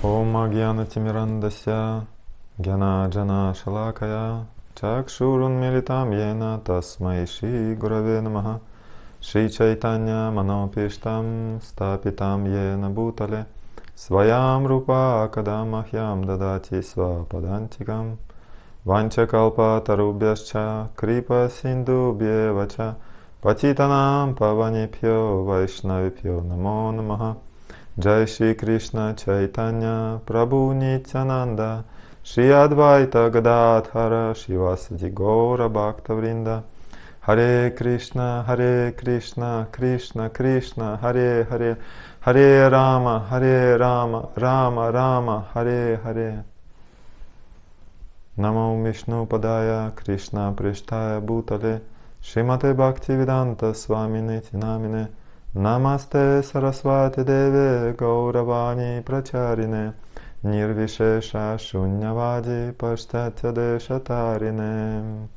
Om Agyanatimirandasya Gyana Jana Shalakaya Chakshurun Militam Yena Tasmai Shri Gurave Namaha Shri Chaitanya Manopishtam Stapitam Yena Bhutale Svayam Rupa Akadamahyam Dadati Svapadantikam Vanchakalpa Tarubhyascha Kripa Sindhu Bhyevacha Patitanam Pavanipyo Vaishnavipyo Namo Namaha Jai Shri Krishna Chaitanya Prabhu Nityananda Shri Advaita Gadadhara Shivasati Gaura Bhakta Vrinda Hare Krishna Krishna Krishna Hare Hare Hare Rama Rama Rama Hare Hare Namo Vishnu Padaya Krishna Prishtaya Bhutale Srimate Bhaktivedanta Swami Niti Namine Namaste Saraswati Deve Gauravani Pracharine Nirvishesha Shunyavadi Pashtatya Deshatarine.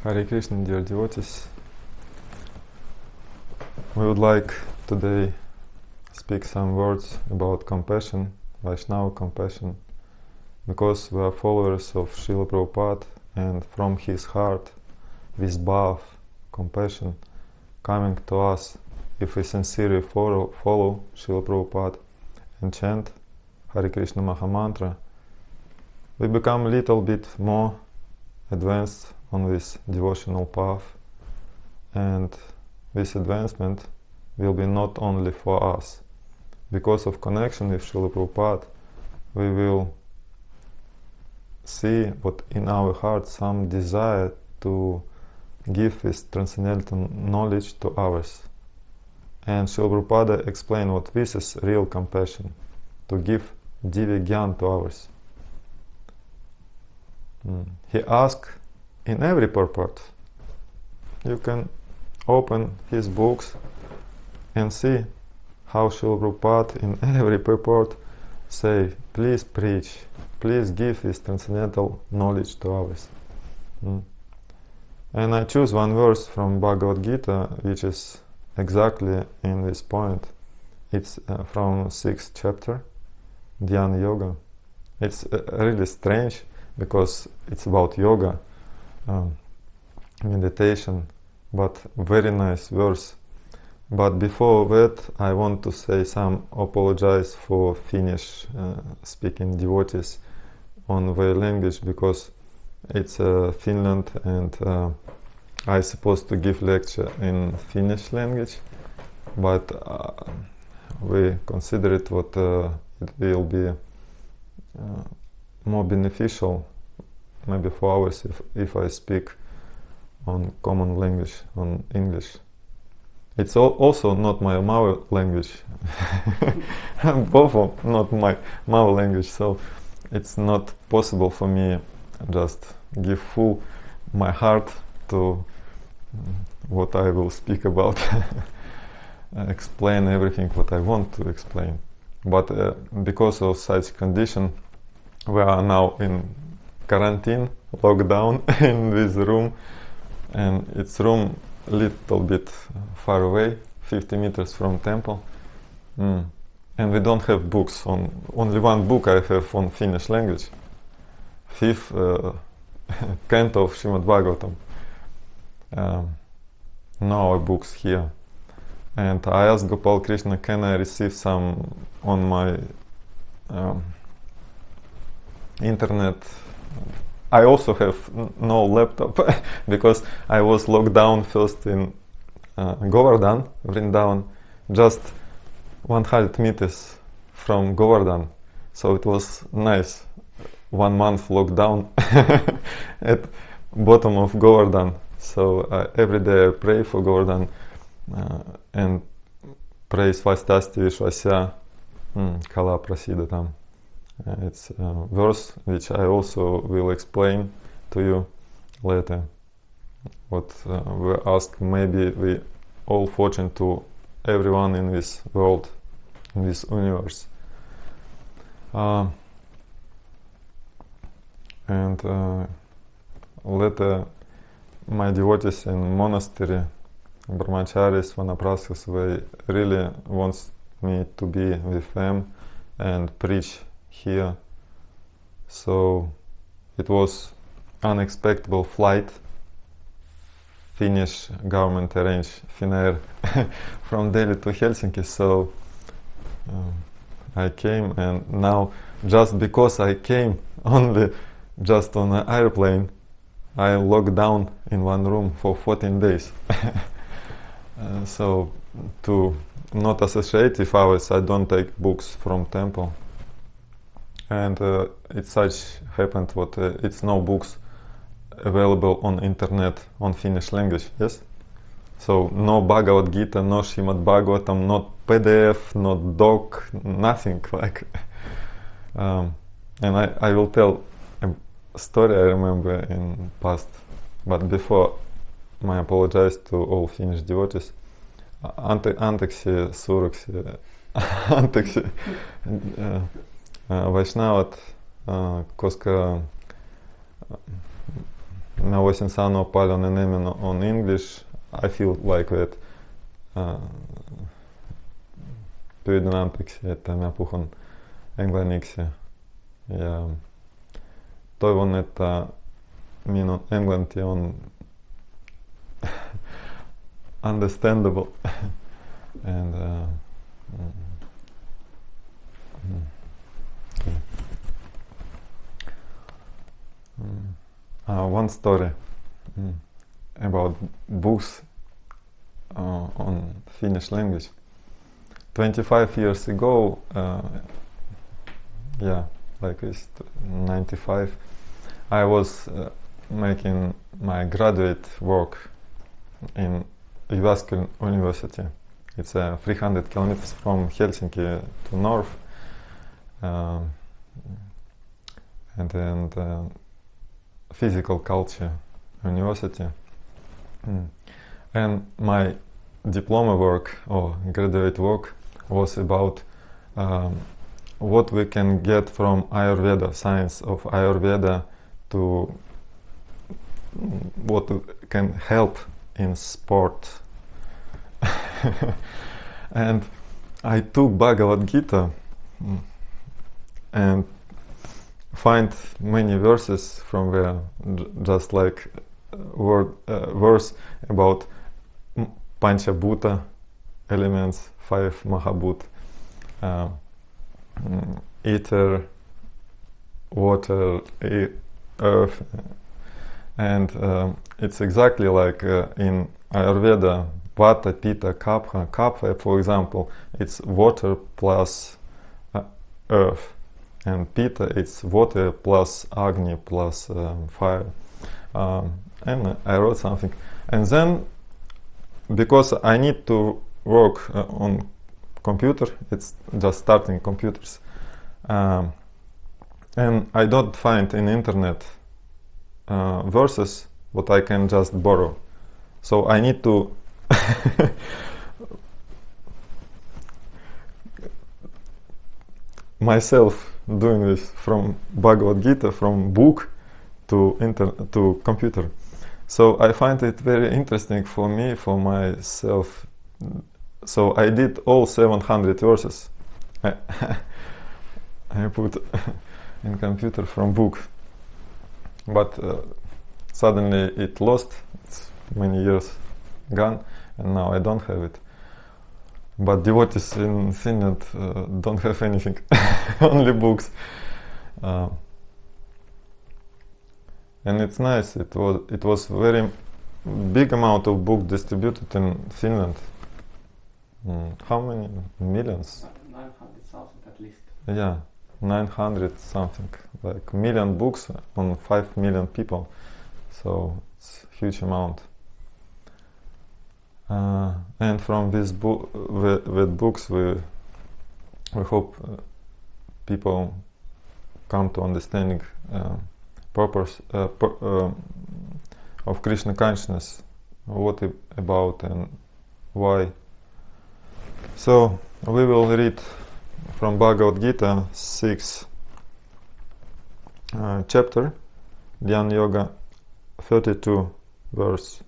Hare Krishna, dear devotees. We would like today speak some words about compassion, Vaishnava compassion, because we are followers of Srila Prabhupada, and from his heart this bhav, compassion, coming to us if we sincerely follow Srila Prabhupada and chant Hare Krishna Mahamantra, we become a little bit more advanced on this devotional path, and this advancement will be not only for us. Because of connection with Srila Prabhupada, we will see what in our heart some desire to give this transcendental knowledge to others. And Srila Prabhupada explained what this is real compassion, to give Divya Gyan to others. He asked in every purport. You can open his books and see how Srila Prabhupada in every purport say, please preach, please give this transcendental knowledge to others. And I choose one verse from Bhagavad Gita, which is exactly in this point. It's from 6th chapter, Dhyana Yoga. It's really strange because it's about yoga, meditation, but very nice verse. But before that, I want to say apologize for Finnish speaking devotees on their language, because it's Finland, and I supposed to give lecture in Finnish language, but we consider it what it will be more beneficial maybe for ours if I speak on common language, on English. It's also not my mother language, both are not my mother language, so it's not possible for me just give full my heart to what I will speak about, explain everything what I want to explain. But because of such condition, we are now in quarantine, lockdown in this room, and it's room little bit far away, 50 meters from temple, and we don't have books. Only one book I have on Finnish language, 5th canto of Srimad Bhagavatam. No books here, and I asked Gopal Krishna, can I receive some on my internet? I also have no laptop because I was locked down first in Govardhan, Vrindavan, just 100 meters from Govardhan. So it was nice, 1 month lockdown at bottom of Govardhan. So every day I pray for Govardhan and pray Svastasti Vishwasya Kala Prasida tam. It's a verse which I also will explain to you later. What we ask, maybe we all fortune to everyone in this world, in this universe. And later my devotees in monastery, brahmacharis, vanaprasthas, they really wants me to be with them and preach here. So it was unexpected flight. Finnish government arranged Finnair from Delhi to Helsinki. So I came, and now just because I came only just on an airplane, I locked down in one room for 14 days. So to not associative hours, I don't take books from temple. And it such happened what it's no books available on internet on Finnish language, yes? So no Bhagavad Gita, no Srimad Bhagavatam, not PDF, not doc, nothing like. And I will tell a story I remember in past, but before, I apologize to all Finnish devotees. Anteeksi, suureksi, anteeksi Vaishnavat, koska mä voisin sanoa paljon enemmän on English. I feel like that. Pyydän anteeksi, että mä puhun englanniksi. Ja toivon, että minun englanti on understandable. And one story about books on Finnish language. 25 years ago, like it's 95, I was making my graduate work in Jyväskylä University. It's 300 kilometers from Helsinki to north, and physical culture university. And my diploma work or graduate work was about what we can get from Ayurveda, science of Ayurveda, to what can help in sport. And I took Bhagavad Gita and find many verses from there, just like verse about Panchabhuta elements, 5 Mahabhut, ether, water, earth, and it's exactly like in Ayurveda, Vata, Pitta, Kapha. Kapha, for example, it's water plus earth, and Pitta, it's water plus Agni plus fire. And I wrote something, and then because I need to work on computer, it's just starting computers, and I don't find in internet verses what I can just borrow, so I need to myself doing this from Bhagavad Gita, from book to computer. So I find it very interesting for me, for myself. So I did all 700 verses. I put in computer from book, but suddenly it lost. It's many years gone, and now I don't have it. But devotees in Finland don't have anything, only books. And it's nice. It was very big amount of book distributed in Finland. How many millions? 900,000 at least. Yeah, 900 something, like million books on 5 million people. So it's a huge amount. And from this with books, we hope people come to understanding purpose of Krishna consciousness, what about and why. So we will read from Bhagavad Gita 6th chapter, Dhyan Yoga 32 verse.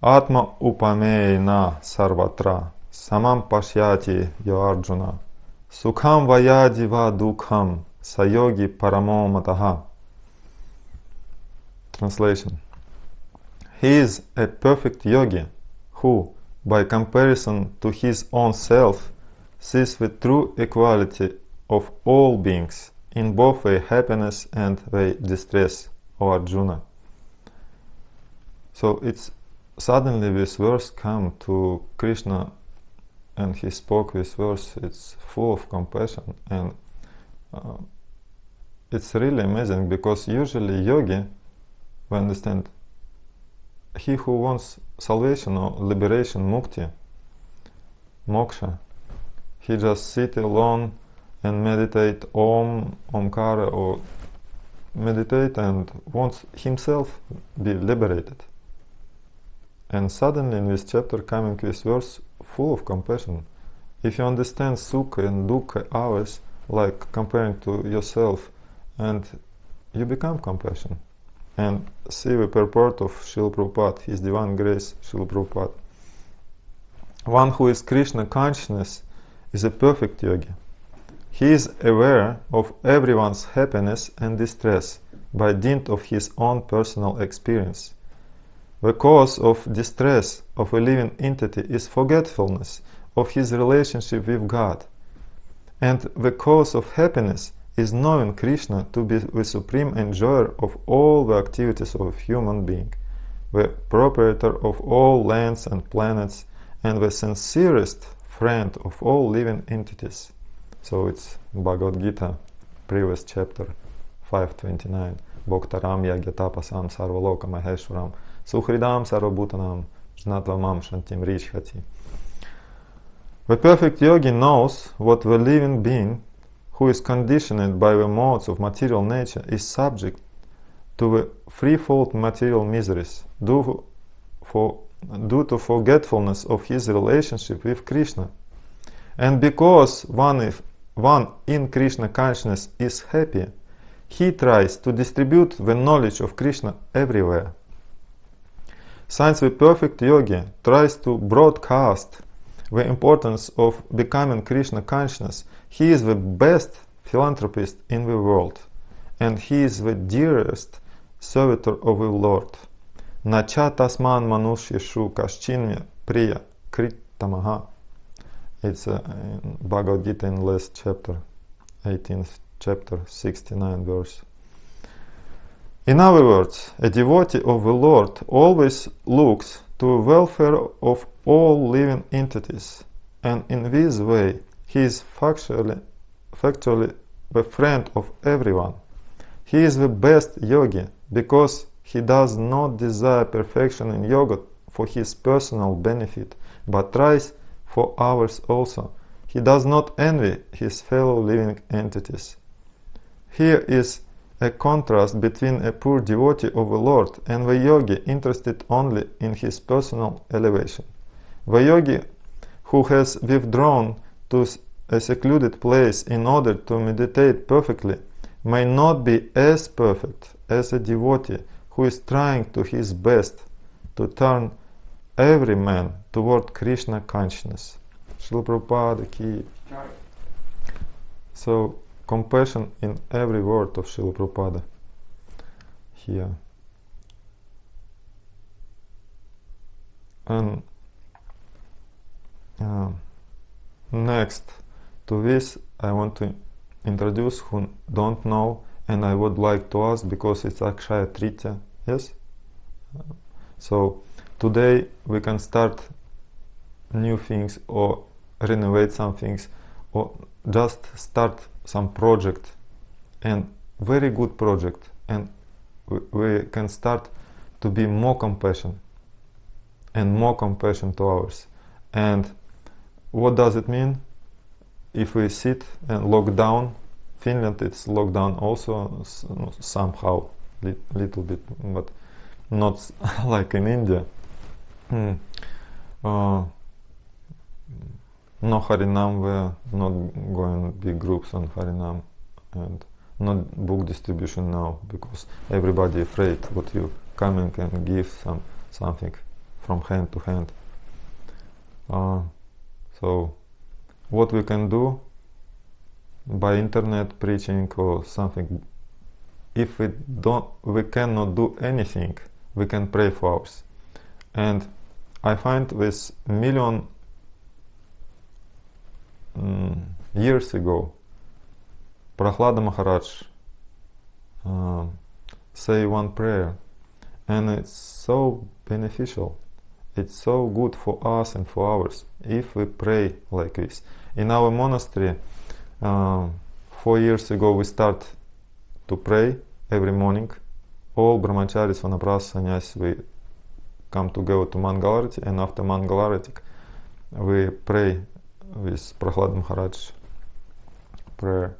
Atma upamena sarvatra samam pashyati yo Arjuna, sukham vayadi va dukham, sayogi paramo mataha. Translation. He is a perfect yogi who, by comparison to his own self, sees the true equality of all beings in both their happiness and their distress, O Arjuna. So it's suddenly this verse come to Krishna, and he spoke this verse. It's full of compassion, and it's really amazing, because usually yogi, we understand, he who wants salvation or liberation, mukti, moksha, he just sit alone and meditate Omkara, or meditate and wants himself be liberated. And suddenly in this chapter coming this verse full of compassion. If you understand sukha and dukkha hours like comparing to yourself, and you become compassion. And see the purport of Srila Prabhupada, His Divine Grace, Srila Prabhupada. One who is Krishna consciousness is a perfect yogi. He is aware of everyone's happiness and distress by dint of his own personal experience. The cause of distress of a living entity is forgetfulness of his relationship with God. And the cause of happiness is knowing Krishna to be the supreme enjoyer of all the activities of a human being, the proprietor of all lands and planets, and the sincerest friend of all living entities. So it's Bhagavad Gita, previous chapter, 529. Bhoktaram yagyatapasam sarvaloka maheshwaram suhridam sarvabhutanam jnatvamam shantim rishhati. The perfect yogi knows what the living being, who is conditioned by the modes of material nature, is subject to the threefold material miseries due to forgetfulness of his relationship with Krishna. And because one in Krishna consciousness is happy, he tries to distribute the knowledge of Krishna everywhere. Since the perfect yogi tries to broadcast the importance of becoming Krishna consciousness, he is the best philanthropist in the world, and he is the dearest servitor of the Lord. Nacha tasman manushyeshu kaschinmya priya kritamaha. It's in Bhagavad Gita in last chapter, 18th chapter, 69 verse. In other words, a devotee of the Lord always looks to the welfare of all living entities, and in this way he is factually the friend of everyone. He is the best yogi because he does not desire perfection in yoga for his personal benefit, but tries for ours also. He does not envy his fellow living entities. Here is a contrast between a poor devotee of the Lord and the yogi interested only in his personal elevation. The yogi who has withdrawn to a secluded place in order to meditate perfectly may not be as perfect as a devotee who is trying to his best to turn every man toward Krishna consciousness. Srila Prabhupada ki. So, compassion in every word of Srila Prabhupada here. And next to this, I want to introduce who don't know, and I would like to ask because it's Akshaya Tritiya, yes? So today we can start new things or renovate some things or just start some project, and very good project, and we can start to be more compassion and more compassion to others. And what does it mean? If we sit and lock down, Finland it's locked down also somehow, little bit, but not like in India. No Harinam, we're not going big groups on Harinam, and not book distribution now because everybody afraid what you coming and give something from hand to hand. So what we can do by internet preaching or something, if we cannot do anything, we can pray for us. And I find this million years ago, Prahlada Maharaj say one prayer, and it's so beneficial. It's so good for us and for ours if we pray like this. In our monastery, 4 years ago, we start to pray every morning. All brahmacharis, vanaprastha, sannyas, we come together to Mangalarati, and after Mangalarati, we pray with Prahlad Maharaj prayer.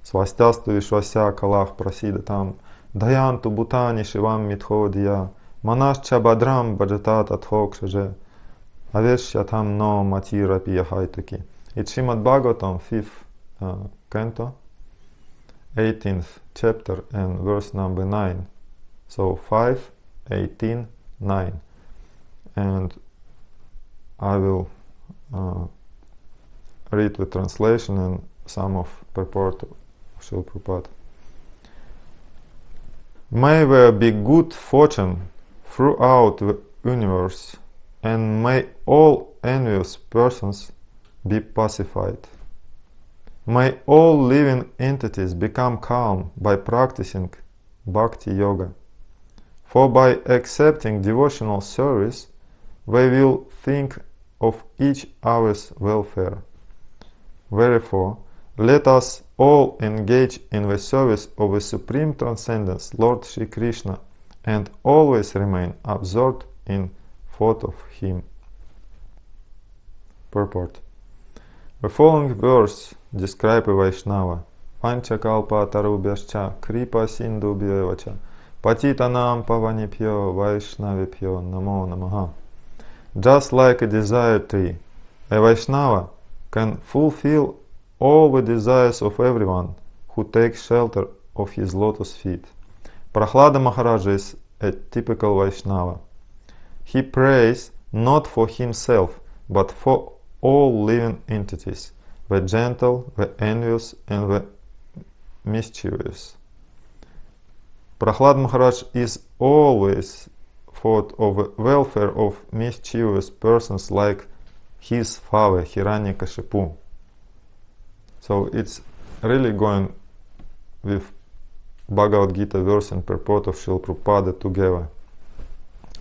Swastyastu vishwasya kalach prasida tam dayantu bhutani shivam mithodya manascha badram bhajatat athokshaje aveshyatam no matirapi yahaitaki. It's Srimad Bhagavatam, 5th canto, 18th chapter and verse number 9. So 5, 18, 9. And I will read the translation and some of purport of Srila Prabhupada. May there be good fortune throughout the universe, and may all envious persons be pacified. May all living entities become calm by practicing bhakti yoga. For by accepting devotional service, they will think of each other's welfare. Therefore, let us all engage in the service of the Supreme Transcendence, Lord Shri Krishna, and always remain absorbed in thought of Him. Purport. The following verse describes a Vaishnava. Panchakalpa tarubhyascha kripa sindubhyevacha patitanam pavanipyo vaishnavipyo namo namaha. Just like a desire tree, a Vaishnava can fulfill all the desires of everyone who takes shelter of his lotus feet. Prahlada Maharaj is a typical Vaishnava. He prays not for himself, but for all living entities, the gentle, the envious, and the mischievous. Prahlad Maharaj is always thought of the welfare of mischievous persons like his father Hiranyakashipu. So it's really going with Bhagavad Gita verse and purport of Srila Prabhupada together.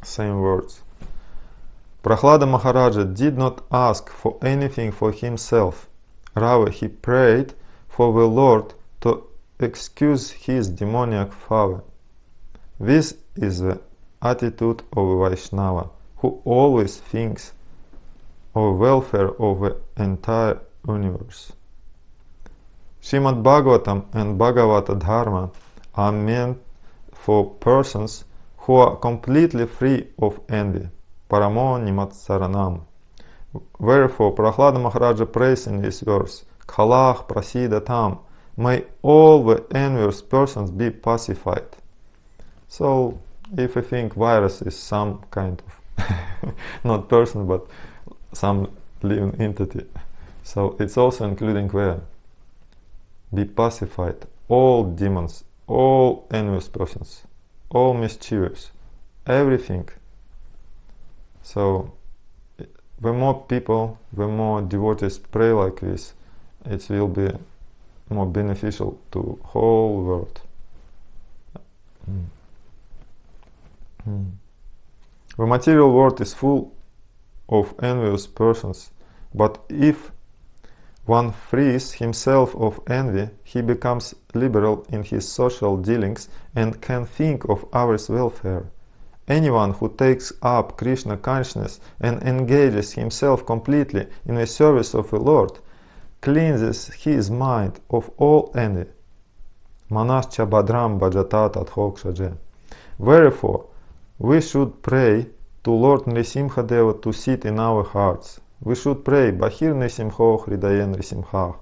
Same words. Prahlada Maharaja did not ask for anything for himself. Rather, he prayed for the Lord to excuse his demoniac father. This is the attitude of a Vaishnava, who always thinks of the welfare of the entire universe. Srimad Bhagavatam and Bhagavata Dharma are meant for persons who are completely free of envy. Paramo nimatsaranam. Wherefore, Prahlada Maharaja prays in this verse, Khalach prasida tam, may all the envious persons be pacified. So, if you think virus is some kind of, not person, but some living entity, so it's also including where? Be pacified, all demons, all envious persons, all mischievous, everything. So, the more people, the more devotees pray like this, it will be more beneficial to whole world. The material world is full of envious persons, but if one frees himself of envy, he becomes liberal in his social dealings and can think of others' welfare. Anyone who takes up Krishna consciousness and engages himself completely in the service of the Lord cleanses his mind of all envy. Manascha badram bhajatat adhokshaje. Wherefore, we should pray to Lord Nrisimhadeva to sit in our hearts. We should pray, Bahir Nrisimho Hridaye Nrisimha.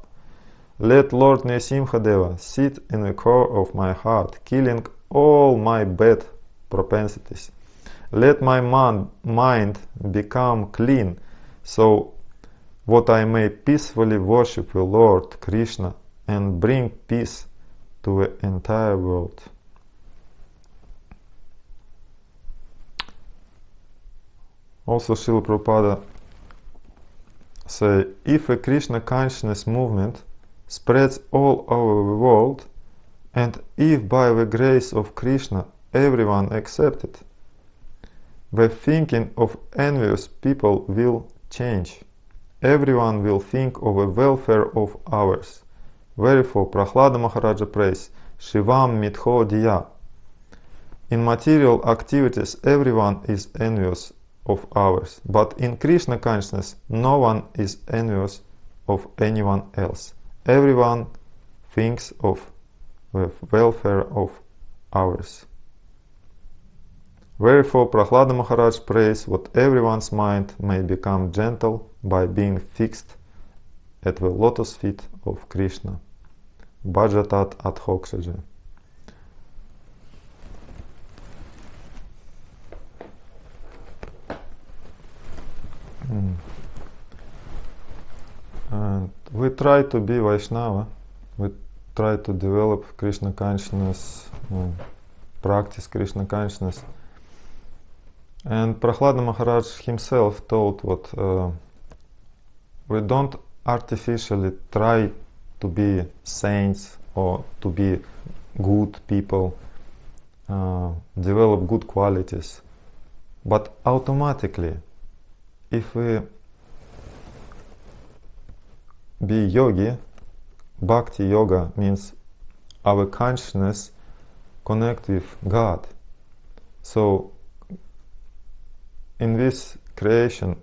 Let Lord Nrisimhadeva sit in the core of my heart, killing all my bad propensities. Let my mind become clean, so what I may peacefully worship the Lord Krishna and bring peace to the entire world. Also, Srila Prabhupada say, if a Krishna consciousness movement spreads all over the world, and if by the grace of Krishna everyone accepts it, the thinking of envious people will change. Everyone will think of the welfare of others. Wherefore Prahlada Maharaja prays, Shivam mitho diya. In material activities everyone is envious of others, but in Krishna consciousness no one is envious of anyone else. Everyone thinks of the welfare of others. Wherefore Prahlada Maharaj prays that everyone's mind may become gentle by being fixed at the lotus feet of Krishna. Bhajatat adhokshaja. And we try to be Vaishnava, we try to develop Krishna consciousness, practice Krishna consciousness. And Prahlada Maharaj himself told what we don't artificially try to be saints or to be good people, develop good qualities, but automatically, if we be yogi, bhakti yoga means our consciousness connect with God. So in this creation,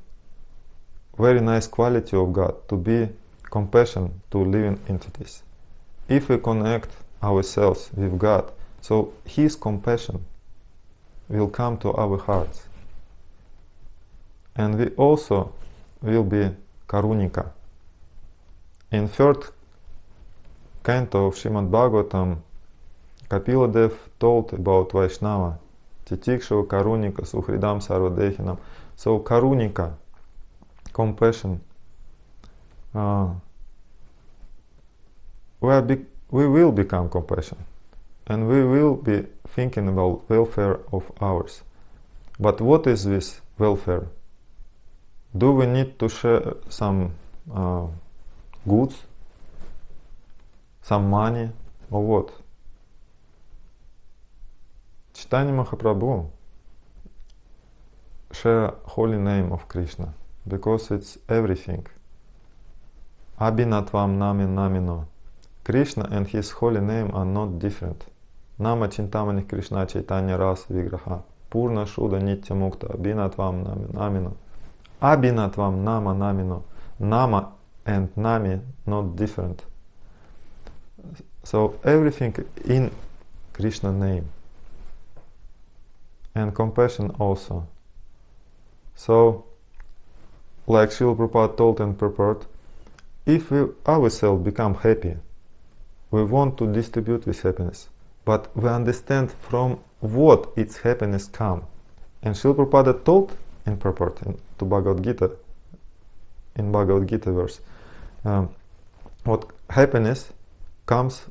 very nice quality of God to be compassion to living entities. If we connect ourselves with God, so His compassion will come to our hearts. And we also will be karunika. In third canto of Srimad Bhagavatam, Kapiladev told about Vaishnava, Titikshava Karunika Suhridam Sarvadehinam. So Karunika, compassion, we will become compassion, and we will be thinking about welfare of others. But what is this welfare? Do we need to share some goods, some money, or what? Chaitanya Mahaprabhu share holy name of Krishna because it's everything. Abhinatvam nami namino. Krishna and his holy name are not different. Nama Chintamani Krishna Chaitanya Ras Vigraha. Purna Shuddha Nitya Mukta. Abhinatvam nami namino. Abhinatvam nama namino. Nama and nami not different. So everything in Krishna name. And compassion also. So, like Srila Prabhupada told and prepared, if we ourselves become happy, we want to distribute this happiness, but we understand from what its happiness comes. And Srila Prabhupada told in purport to Bhagavad Gita, in Bhagavad Gita verse, what happiness comes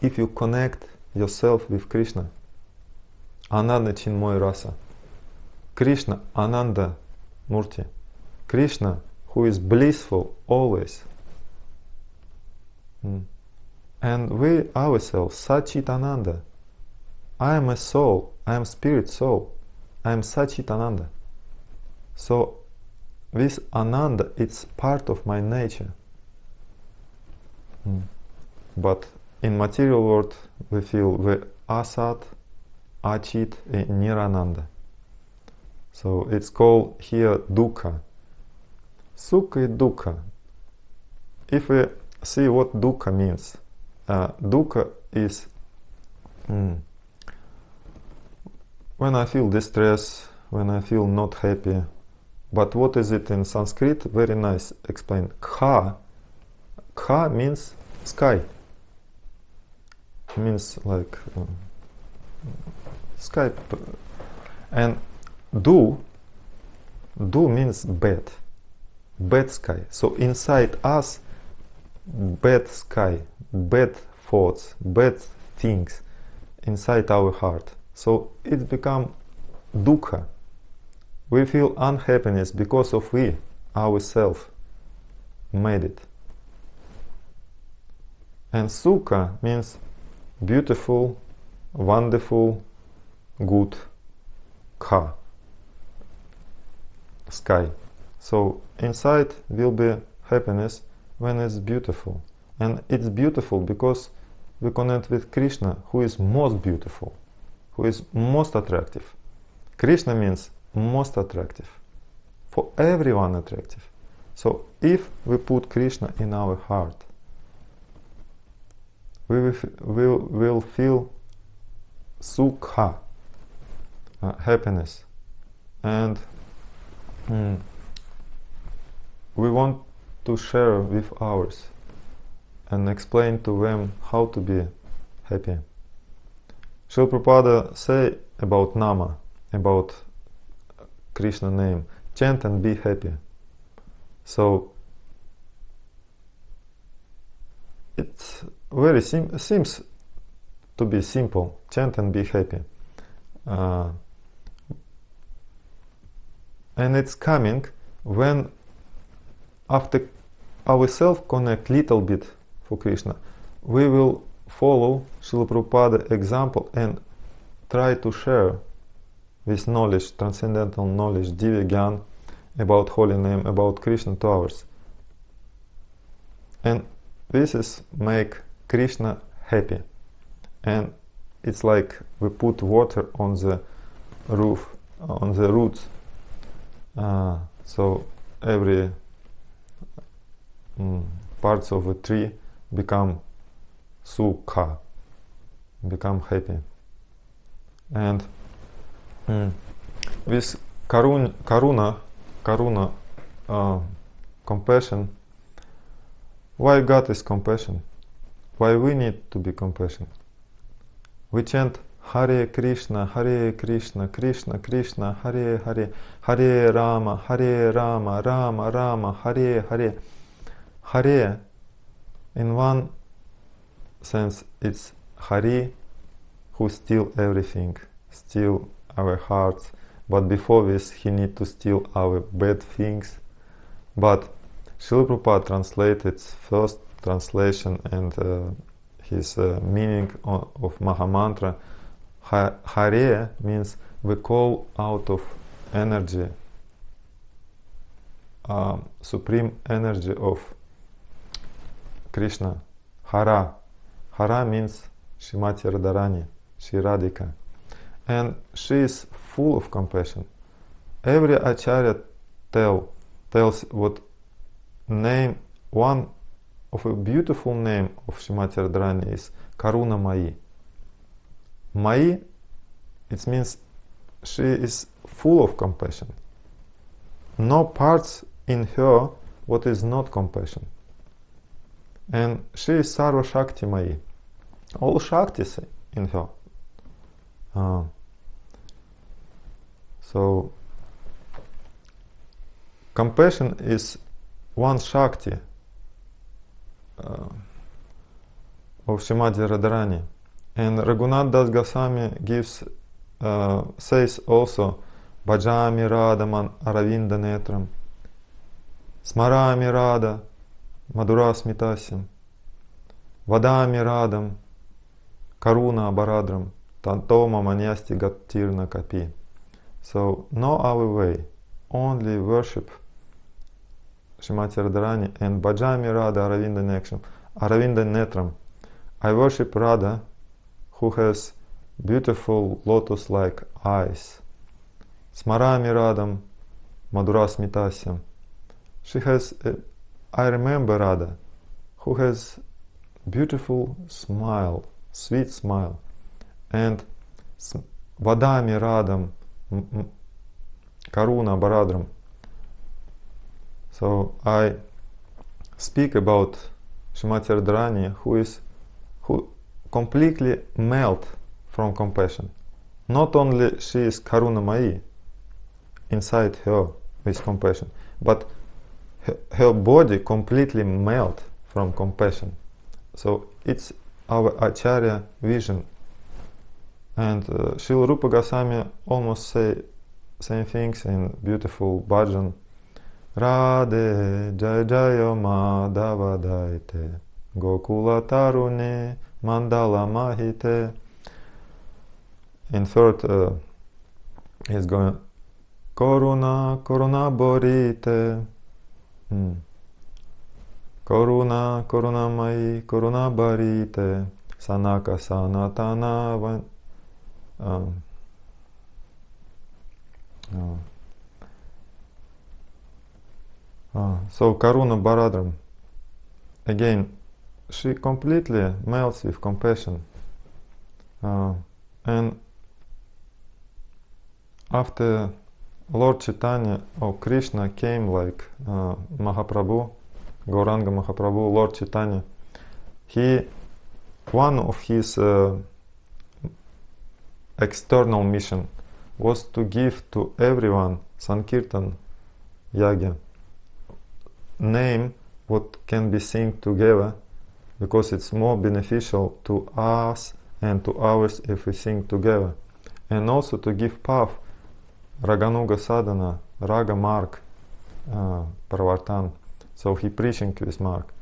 if you connect yourself with Krishna. Ananda Chinmoy Rasa. Krishna, Ananda Murti. Krishna, who is blissful always. And we ourselves, Sachit Ananda. I am a soul, I am spirit soul, I am Sachit Ananda. So this Ananda, it's part of my nature. But in material world, we feel the Asat, Achit, and Nirananda. So it's called here Dukkha. Sukha and Dukkha. If we see what Dukkha means, Dukkha is when I feel distress, when I feel not happy. But what is it in Sanskrit? Very nice explained. Kha. Kha means sky. Means like sky. And du means bad. bad sky. So inside us, bad sky, bad thoughts, bad things inside our heart. So it becomes dukkha. We feel unhappiness because of we, ourselves, made it. And sukha means beautiful, wonderful, good, kha, sky. So inside will be happiness when it's beautiful. And it's beautiful because we connect with Krishna, who is most beautiful, who is most attractive. Krishna means most attractive, for everyone attractive. So if we put Krishna in our heart, we will feel sukha, happiness, and we want to share with others and explain to them how to be happy. Srila Prabhupada say about Nama, about Krishna name, chant and be happy. So it very seems to be simple, chant and be happy. And it's coming when after ourselves connect little bit for Krishna, we will follow Srila Prabhupada example and try to share this knowledge, transcendental knowledge, Divya Gyan, about holy name, about Krishna to others. And this is make Krishna happy. And it's like we put water on the roof, on the roots. So every parts of a tree become sukha, become happy. And with karuna, compassion, why God is compassion? Why we need to be compassionate? We chant Hare Krishna, Krishna Krishna, Hare Hare, Hare Rama, Rama Rama, Hare Hare. Hare, in one sense, it's Hari, who steal everything, steal our hearts. But before this, he need to steal our bad things. But Srila Prabhupada translated first translation and his meaning of Mahamantra. Hare means we call out of energy, supreme energy of Krishna. Hara. Hara means Shrimati Radharani, Shri Radhika. And she is full of compassion. Every Acharya tells what name, one of a beautiful name of Shrimati Radharani is Karuna Mai. Mai, it means she is full of compassion. No parts in her what is not compassion. And she is Sarva Shakti Mai. All Shaktis in her. So compassion is one Shakti of Shrimati Radharani. And Raghunath Das Goswami says also, Bhajami Radhaman Aravinda Netram, Smarami Radha Madhura Smitasyam, Vadami Radham Karuna Baradram, Tantoma Manyasti Gattirna Kapi. So know our way, only worship Shrimati Radharani and Bhajami Radha Aravinda Netram. I worship Radha, who has beautiful lotus-like eyes. Smarami Radham Madhura Smitasyam. She has, I remember Radha, who has beautiful smile, sweet smile. And Vadami Radham Karuna Baradram. So I speak about Shrimati Radharani, who completely melt from compassion. Not only she is Karuna Mai inside her with compassion, but her body completely melt from compassion. So it's our Acharya vision. And Srila Rupa Goswami almost say same things in beautiful bhajan. Radhe Jai Jaya Madhava Daite Gokula Tarune Mandala Mahite. In third he's going Koruna Koruna Borite Koruna Koruna Mai Koruna Barite Sanaka Sanatana So Karuna Baradram, again, she completely melts with compassion. And after Lord Chaitanya or Krishna came like Mahaprabhu, Gauranga Mahaprabhu, Lord Chaitanya, one of his external mission was to give to everyone Sankirtan Yagya, name what can be sing together, because it's more beneficial to us and to ours if we sing together, and also to give path Raganuga Sadhana, Raga Mark, Pravartan. So he preaching with Mark.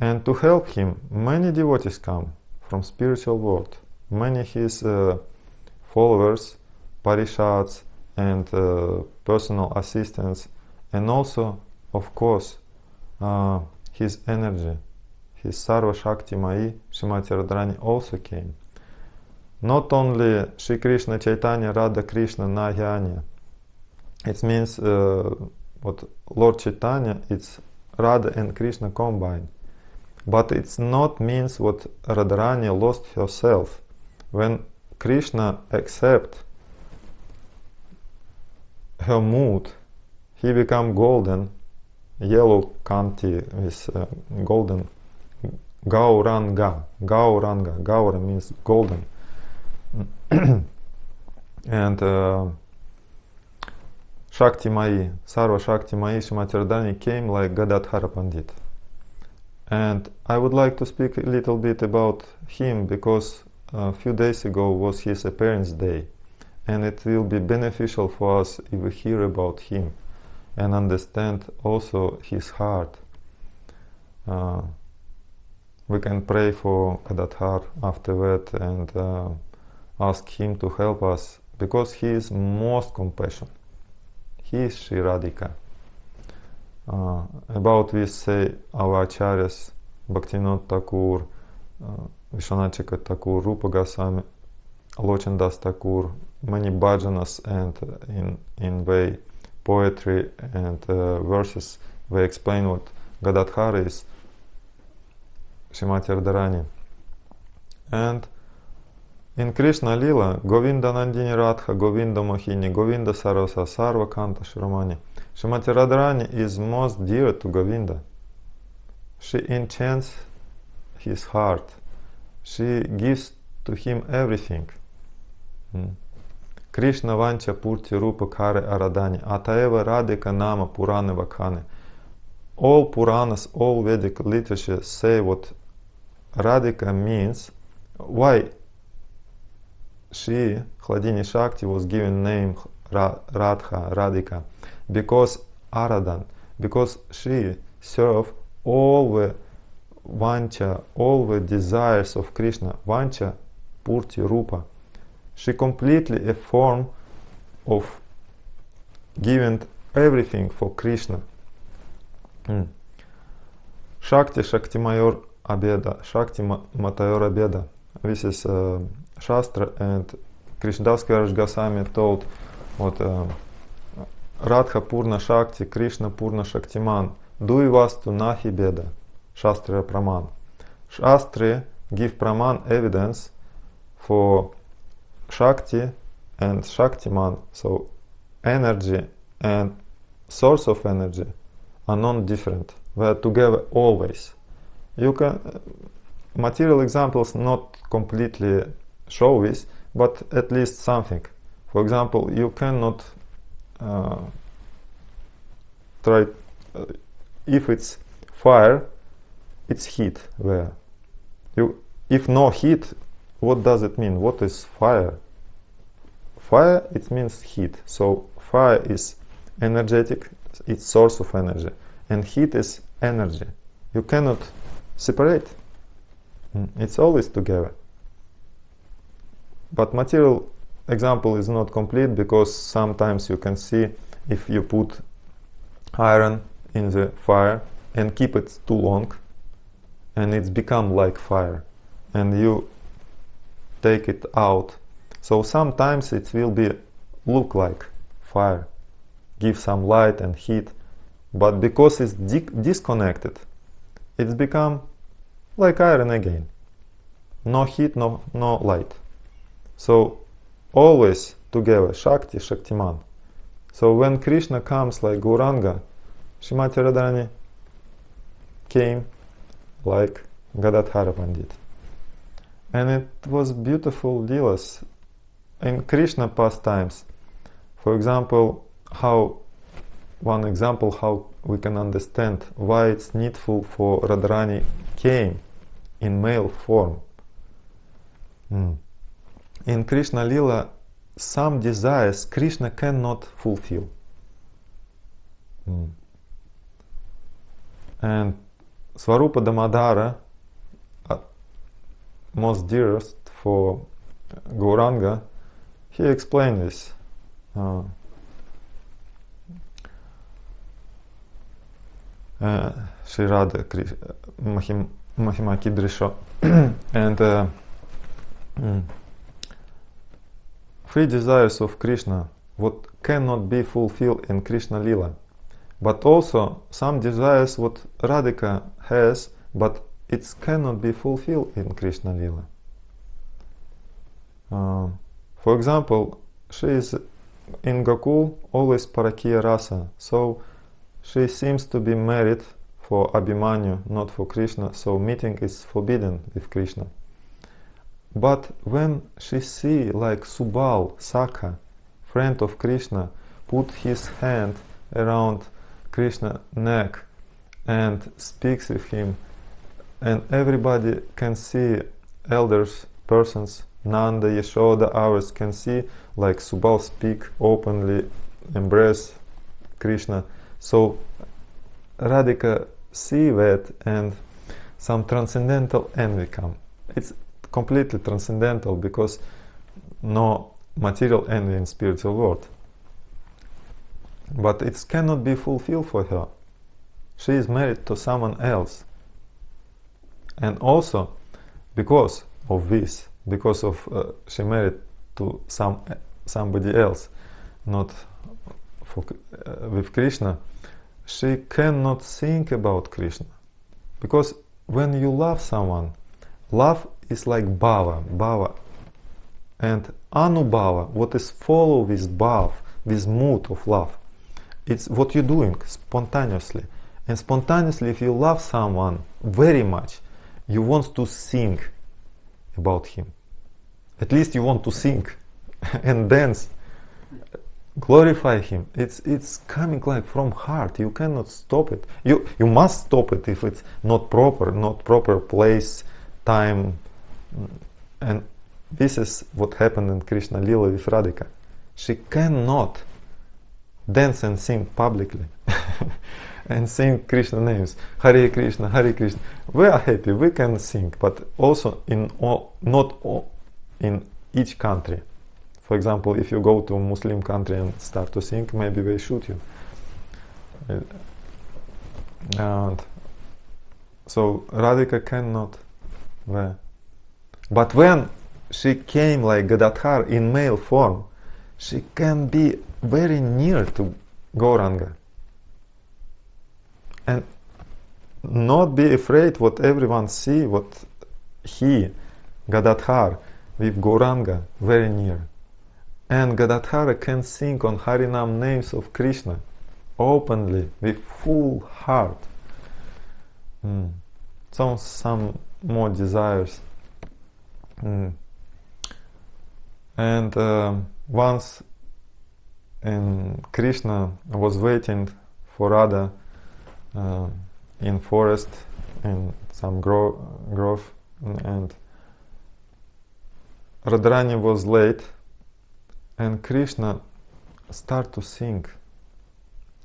And to help him, many devotees come from spiritual world. Many his followers, parishads, and personal assistants, and also, of course, his energy, his Sarva Shakti Mai, Srimati Radharani also came. Not only Shri Krishna, Chaitanya, Radha Krishna, Nahyanya. It means what Lord Chaitanya, it's Radha and Krishna combined. But it's not means what Radharani lost herself. When Krishna accept her mood, he become golden, yellow kanti with golden, Gauranga. Gaura means golden. And Shakti Mai, Sarva Shakti Mai, Srimati Radharani came like Gadadhara Pandit. And I would like to speak a little bit about him, because a few days ago was his appearance day, and it will be beneficial for us if we hear about him and understand also his heart. We can pray for Gadadhar after that and ask him to help us, because he is most compassionate. He is Shri Radhika. About this say our acharyas, Bhaktivinoda Thakur, Vishwanath Thakur, Rupa Goswami, Lochan Das Thakur, many bhajanas and in way poetry and verses, they explain what Gadadhara is, Srimati Radharani. And in Krishna Lila, Govinda Nandini Radha, Govinda Mohini, Govinda Sarvasa, Sarva Kanta Shramani. Srimati Radharani is most dear to Govinda. She enchants his heart. She gives to him everything. Krishna Vancha Purti Rupa Kare Aradani, Ataeva Radhika Nama Purana Vakhane. All Puranas, all Vedic literature say what Radhika means, why she, Hladini Shakti, was given name Radha, Radhika, because Aradan, because she served all the Vancha, all the desires of Krishna, Vancha, Purti, Rupa. She completely a form of giving everything for Krishna. Shakti, Shakti Mayor Abeda, Shakti Matayor Abeda. This is Shastra, and Krishnadas Kaviraj Goswami told what Radha Purna Shakti, Krishna Purna Shaktiman, Duivastu Nahi Beda, Shastra Praman. Shastra give Praman evidence for Shakti and Shaktiman, so energy and source of energy are non-different. They are together always. You can material examples not completely show this, but at least something. For example, you cannot if it's fire, it's heat there. If no heat, what does it mean? What is fire? Fire, it means heat. So fire is energetic, it's source of energy. And heat is energy. You cannot separate. It's always together. But material example is not complete, because sometimes you can see if you put iron in the fire and keep it too long, and it's become like fire, and you take it out. So sometimes it will be look like fire, give some light and heat, but because it's disconnected, it's become like iron again. No heat, no light. So always together, Shakti, Shaktiman. So when Krishna comes like Gauranga, Srimati Radharani came like Gadadhara Pandit. And it was beautiful Leelas in Krishna pastimes. For example, how we can understand why it's needful for Radharani came in male form. In Krishna Lila, some desires Krishna cannot fulfill. And Swarupa Damodara, most dearest for Gauranga, he explained this. Shri Radha Mahima Kidrisha. And three desires of Krishna, what cannot be fulfilled in Krishna Lila. But also some desires what Radhika has, but it cannot be fulfilled in Krishna Lila. For example, she is in Gokul always Parakiya Rasa, so she seems to be married for Abhimanyu, not for Krishna, so meeting is forbidden with Krishna. But when she see like Subal, Sakha, friend of Krishna, put his hand around Krishna's neck and speaks with him, and everybody can see, elders, persons, Nanda, Yashoda, others can see like Subal speak openly, embrace Krishna. So Radhika see that, and some transcendental envy come. It's completely transcendental, because no material envy in spiritual world. But it cannot be fulfilled for her. She is married to someone else. And also, because of this, because of she married to somebody else, not for, with Krishna, she cannot think about Krishna. Because when you love someone, love is like bhava, and anubhava, what is follow this bhav, this mood of love. It's what you're doing spontaneously. And spontaneously, if you love someone very much, you want to think about him. At least you want to sing and dance, glorify him. It's coming like from heart. You cannot stop it. You must stop it if it's not proper place, time. And this is what happened in Krishna Lila with Radhika. She cannot dance and sing publicly and sing Krishna names, Hare Krishna, Hare Krishna. We are happy, we can sing, but also not in each country. For example, if you go to a Muslim country and start to sing, maybe they shoot you. And so Radhika cannot. But when she came like Gadadhara in male form, she can be very near to Gauranga. And not be afraid what everyone see, what he, Gadadhara, with Gauranga very near. And Gadadhara can sing on Harinam names of Krishna openly, with full heart. So some more desires. And once Krishna was waiting for Radha in forest, in some grove, and Radharani was late, and Krishna started to sing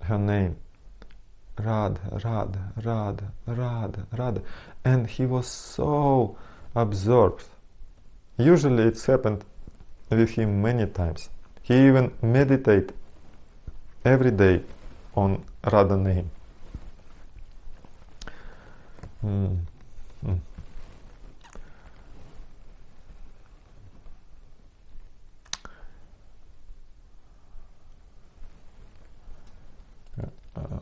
her name, Radha, Radha, Radha, Radha, Radha, and he was so absorbed. Usually it's happened with him many times. He even meditate every day on Radha name.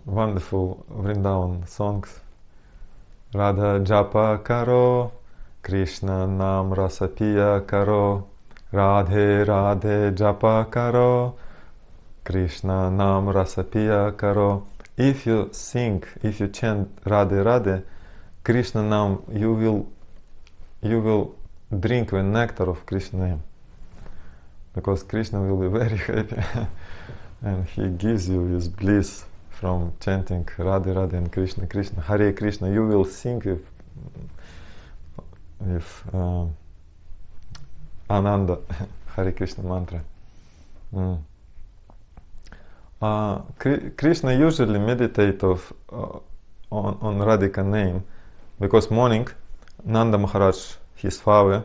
Wonderful Vrindavan songs. Radha japa karo, Krishna nam rasapiya karo, Radhe Radhe japa karo, Krishna nam rasapiya karo. If you sing, if you chant Radhe Radhe, Krishna nam, you will drink the nectar of Krishna name, because Krishna will be very happy and he gives you his bliss from chanting Radhe Radhe and Krishna Krishna, Hare Krishna. You will sing with Ananda Hare Krishna mantra. Krishna usually meditate on Radhika name, because morning Nanda Maharaj, his father,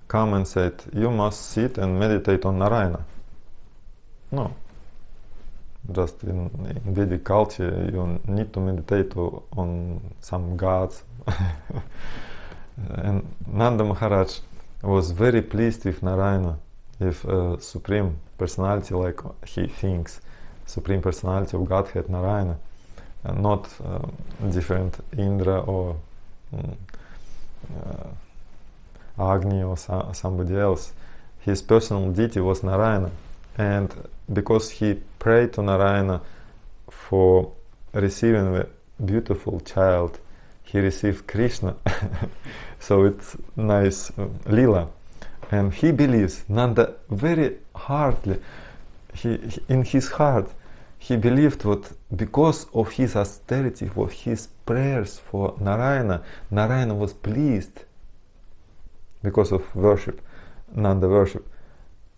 come and said, you must sit and meditate on Narayana. No, just in Vedic culture you need to meditate on some gods. And Nanda Maharaj was very pleased with Narayana, with Supreme Personality, like he thinks, Supreme Personality of Godhead Narayana, and not different Indra or Agni or somebody else. His personal deity was Narayana, and because he prayed to Narayana for receiving a beautiful child, he received Krishna. So it's nice lila, and he believes, Nanda very hardly, in his heart he believed that because of his austerity, for his prayers for Narayana, Narayana was pleased because of worship, Nanda worship,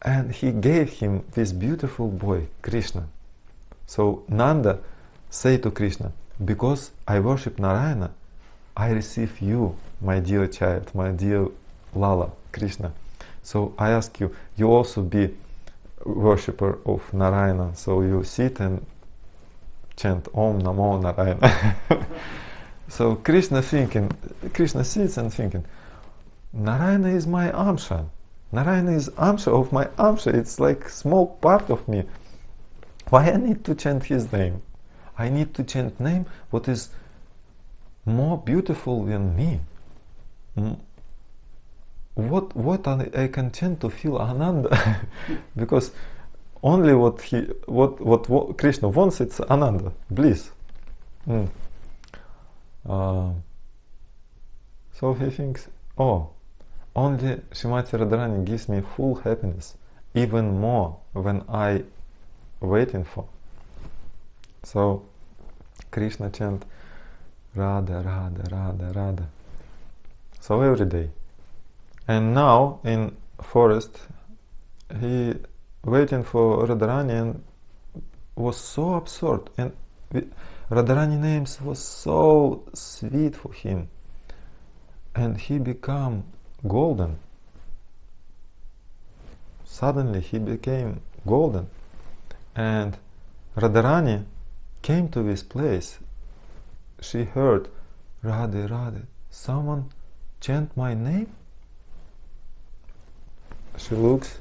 and he gave him this beautiful boy, Krishna. So Nanda said to Krishna, because I worship Narayana, I receive you, my dear child, my dear Lala, Krishna. So I ask you, you also be worshipper of Narayana. So you sit and chant Om Namo Narayana. So Krishna sits and thinking, Narayana is my Amsha. Narayana is Amsha of my Amsha. It's like small part of me. Why I need to chant his name? I need to chant name what is more beautiful than me. What I can chant to feel Ananda? Because only what Krishna wants, it's Ananda, bliss. So he thinks, oh, only Srimati Radharani gives me full happiness, even more than I waiting for. So Krishna chant Radha, Radha, Radha, Radha. So every day. And now in forest, he waiting for Radharani and was so absorbed. And Radharani names was so sweet for him. And he became golden. Suddenly he became golden. And Radharani came to this place. She heard, Radhe, Radhe, someone chant my name? She looks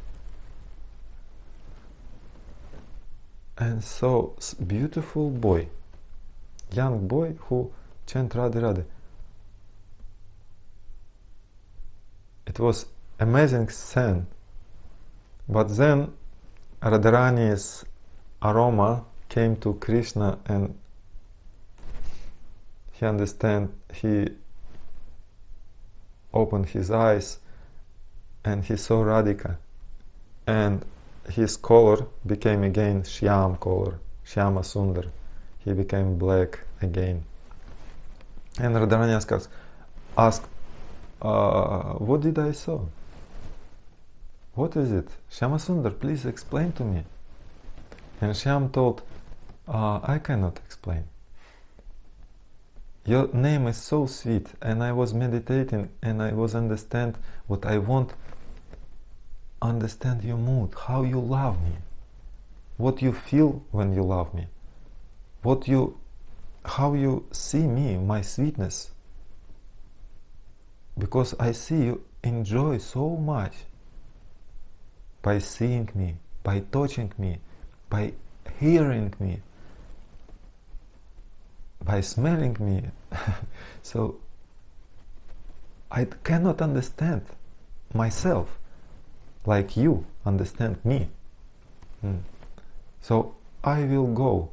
and saw beautiful boy, young boy who chant Radhe, Radhe. It was amazing scene. But then Radharani's aroma came to Krishna, and he opened his eyes and he saw Radhika, and his color became again Shyam color, Shyama Sundar. he became black again. And Radharani asked, what did I saw? What is it? Shyamasundar, please explain to me. And Shyam told, I cannot explain. Your name is so sweet, and I was meditating, and I was understand what I want. Understand your mood, how you love me, what you feel when you love me, how you see me, my sweetness. Because I see you enjoy so much by seeing me, by touching me, by hearing me, by smelling me. So I cannot understand myself like you understand me. So I will go.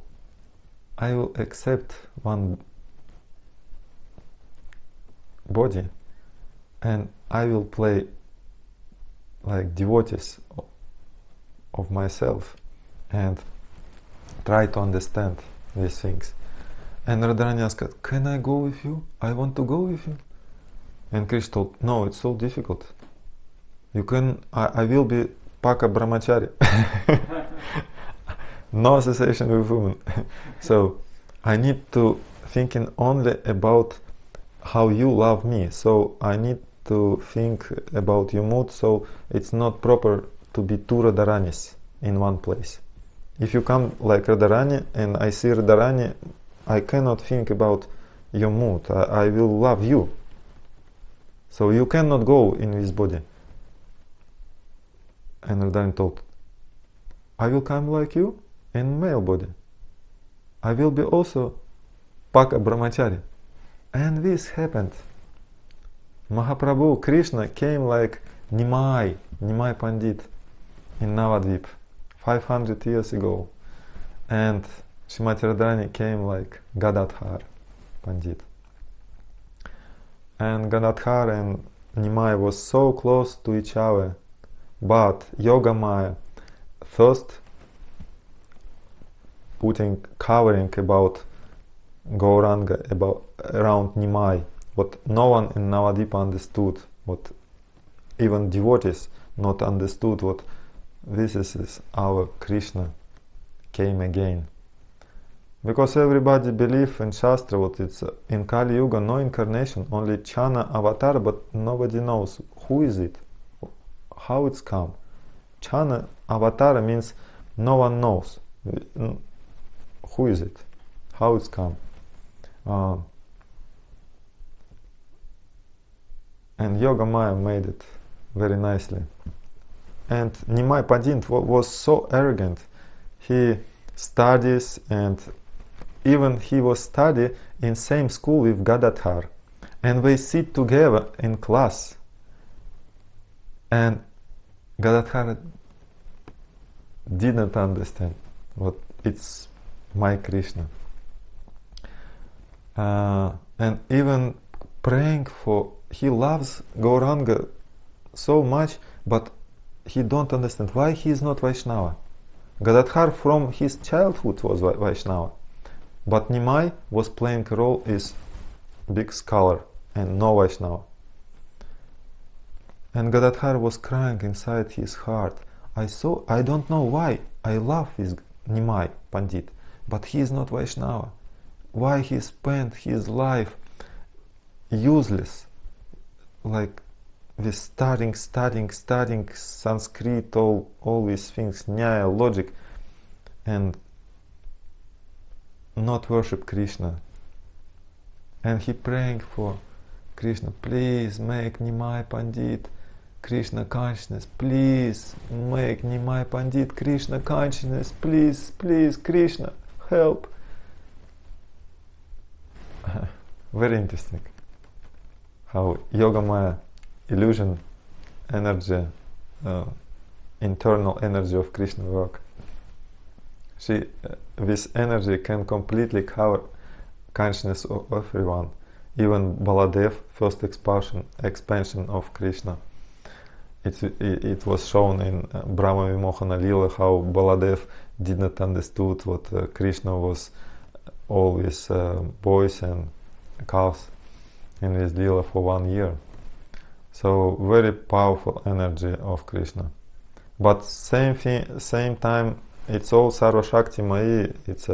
I will accept one body, and I will play like devotees of myself and try to understand these things. And Radharani asked, can I go with you? I want to go with you. And Krishna told, no, it's so difficult. You can, I will be Paka Brahmachari. No association with women. So I need to thinking only about how you love me. So I need to think about your mood. So it's not proper to be two Radharanis in one place. If you come like Radharani and I see Radharani, I cannot think about your mood. I will love you. So you cannot go in this body. And Radharani told, I will come like you in male body. I will be also Paka Brahmachari. And this happened. Mahaprabhu Krishna came like Nimai Pandit in Navadvip 500 years ago. And Srimati Radharani came like Gadadhara Pandit. And Gadadhara and Nimai was so close to each other. But Yogamaya first covering about Gauranga, around Nimai, what no one in Navadvipa understood, what even devotees not understood, what this is our Krishna came again. Because everybody believe in Shastra, what it's in Kali Yuga, no incarnation, only Chana avatar, but nobody knows who is it, how it's come. Chana avatar means no one knows who is it, how it's come. And Yogamaya made it very nicely. And Nimai Pandit was so arrogant. He studies, and even he was study in same school with Gadadhara, and they sit together in class. And Gadadhara didn't understand what it's my Krishna. And even praying for, he loves Gauranga so much, but he don't understand why he is not Vaishnava. Gadadhara from his childhood was Vaishnava, but Nimai was playing a role as big scholar and no Vaishnava. And Gadadhara was crying inside his heart. I don't know why I love this Nimai Pandit, but he is not Vaishnava. Why he spent his life useless, like with studying Sanskrit, all these things, Nyaya, logic, and not worship Krishna. And he praying for Krishna, please make Nimai Pandit Krishna consciousness, please make Nimai Pandit Krishna consciousness, please, Krishna, help. Very interesting how Yogamaya, illusion, energy, internal energy of Krishna work. This energy can completely cover consciousness of everyone, even Baladev, first expansion of Krishna. It was shown in Brahma Vimohana Lila how Baladev did not understood what Krishna was all these boys and calves in this lila for 1 year. So very powerful energy of Krishna. But same time, it's all Sarva Shakti Mai. It's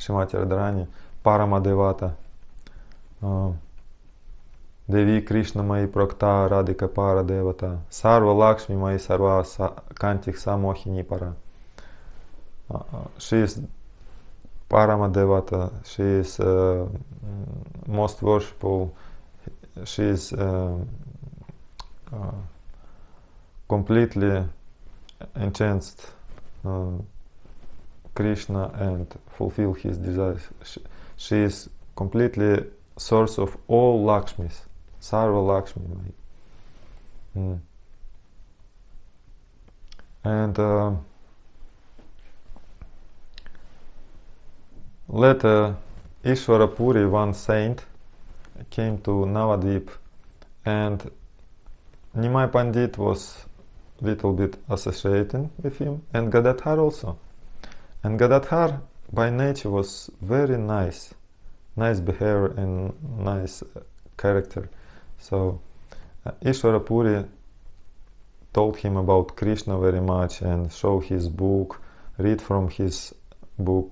Shrimati Radharani, Paramadevata, Devi Krishna Mai Prokta Radhika Para Devata, Sarva Lakshmi Mai Sarva Kantik Samohini Para. She is Paramadevata. She is most worshipful. She is completely entranced Krishna and fulfill his desires. She is completely source of all Lakshmis, Sarva Lakshmi. And later, Ishvara Puri, one saint, came to Navadvip, and Nimai Pandit was little bit associated with him, and Gadadhara also. And Gadadhara by nature was very nice behavior and nice character. So Ishvara Puri told him about Krishna very much and show his book, read from his book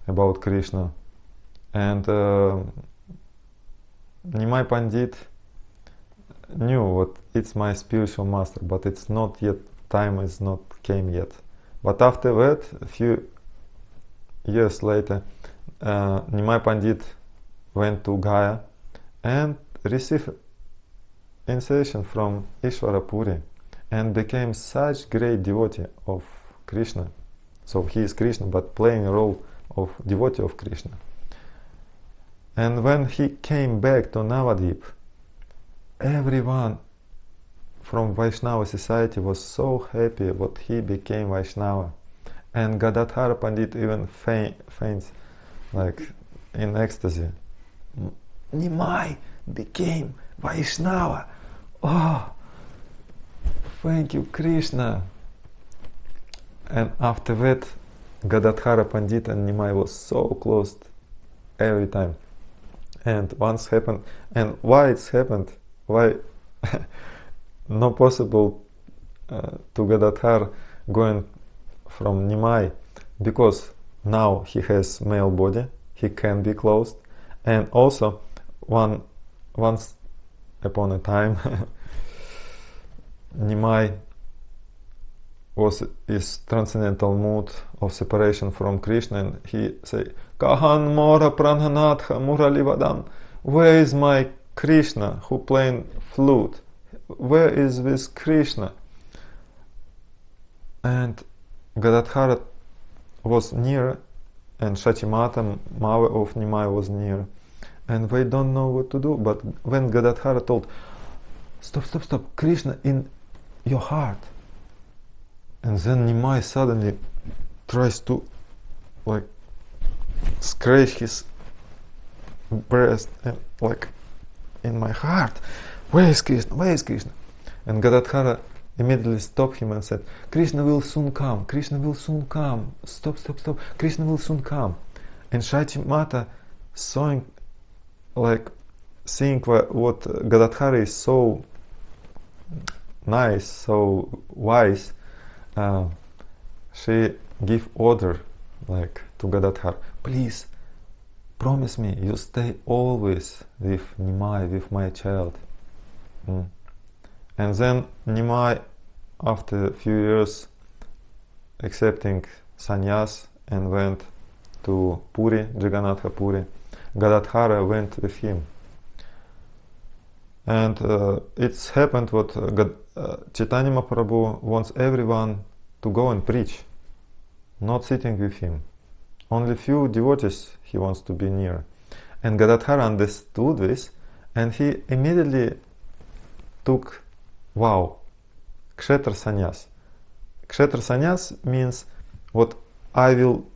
about Krishna. And Nimai Pandit knew what it's my spiritual master, but it's not yet, time is not came yet. But after that, a few years later, Nimai Pandit went to Gaya and received initiation from Ishvara Puri and became such great devotee of Krishna. So he is Krishna, but playing a role of devotee of Krishna. And when he came back to Navadvip, everyone from Vaishnava society was so happy that he became Vaishnava. And Gadadhara Pandit even faints, like in ecstasy. Nimai became Vaishnava. Oh, thank you, Krishna. And after that, Gadadhara Pandit and Nimai was so close every time. And once happened, and why it's happened, why not possible to Gadadhara going from Nimai, because now he has male body, he can be closed, and also once upon a time Nimai is transcendental mood of separation from Krishna, and he say, Kahan Mora Prananatha Muralivadam, where is my Krishna who playing flute? Where is this Krishna? And Gadadhara was near, and Shatimata, mother of Nimai, was near, and they don't know what to do. But when Gadadhara told, stop, Krishna in your heart, and then Nimai suddenly tries to like scratch his breast and like, in my heart, where is Krishna? Where is Krishna? And Gadadhara immediately stopped him and said, Krishna will soon come, Krishna will soon come, stop, Krishna will soon come. And Shatimata seeing what Gadadhara is so nice, so wise, she give order like to Gadadhara, please promise me you stay always with Nimai, with my child. And then Nimai, after a few years, accepting sannyas and went to Puri, Jagannatha Puri. Gadadhara went with him. And it's happened what Chaitanya Mahaprabhu wants everyone to go and preach, not sitting with him. Only few devotees he wants to be near. And Gadadhara understood this, and he immediately took vow, Kshetra Sannyas. Kshetra Sannyas means what I will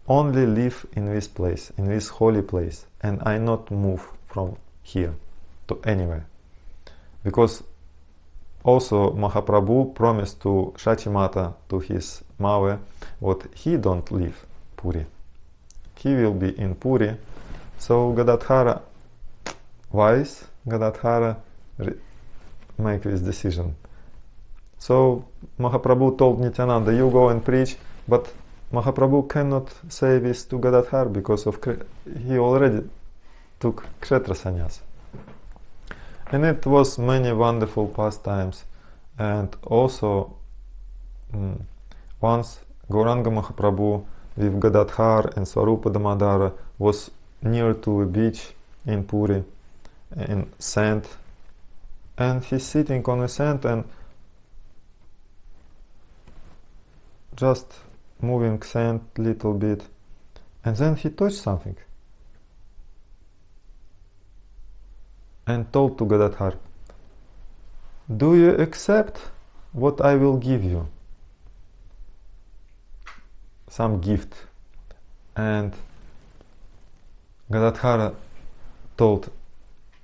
only live in this place, in this holy place, and I not move from here to anywhere. Because also Mahaprabhu promised to Shatimata, to his mother, what he don't leave Puri. He will be in Puri. So Gadadhara, wise Gadadhara, make this decision. So Mahaprabhu told Nityananda, you go and preach, but Mahaprabhu cannot say this to Gadadhara because of he already took Kshetra Sannyas. And it was many wonderful pastimes. And also once Gauranga Mahaprabhu with Gadadhara and Swarupa Damodara was near to a beach in Puri, in sand, and he's sitting on the sand and just moving sand little bit, and then he touched something and told to Gadadhara, do you accept what I will give you? Some gift. And Gadadhara told,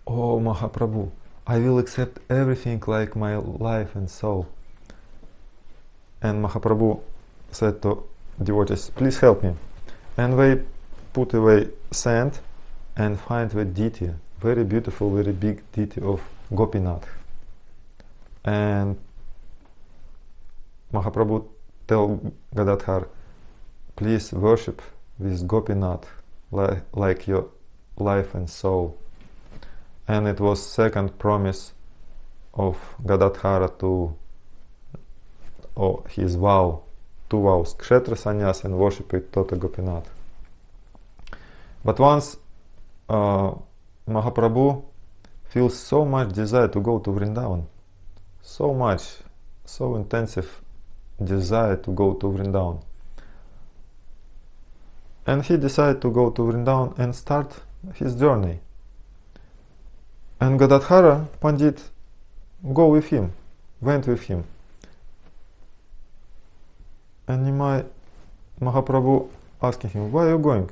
oh Mahaprabhu, I will accept everything like my life and soul. And Mahaprabhu said to devotees, please help me. And they put away sand and find the deity, very beautiful, very big deity of Gopinath. And Mahaprabhu tell Gadadhara, please worship this Gopinath like your life and soul. And it was second promise of Gadadhara to, or his vow, two vows, Kshetra Sannyas and worship with Tota Gopinath. But once Mahaprabhu feels so much desire to go to Vrindavan, so intensive desire to go to Vrindavan. And he decided to go to Vrindavan and start his journey. And Gadadhara, Pandit, went with him. And Nimai Mahaprabhu asking him, why are you going?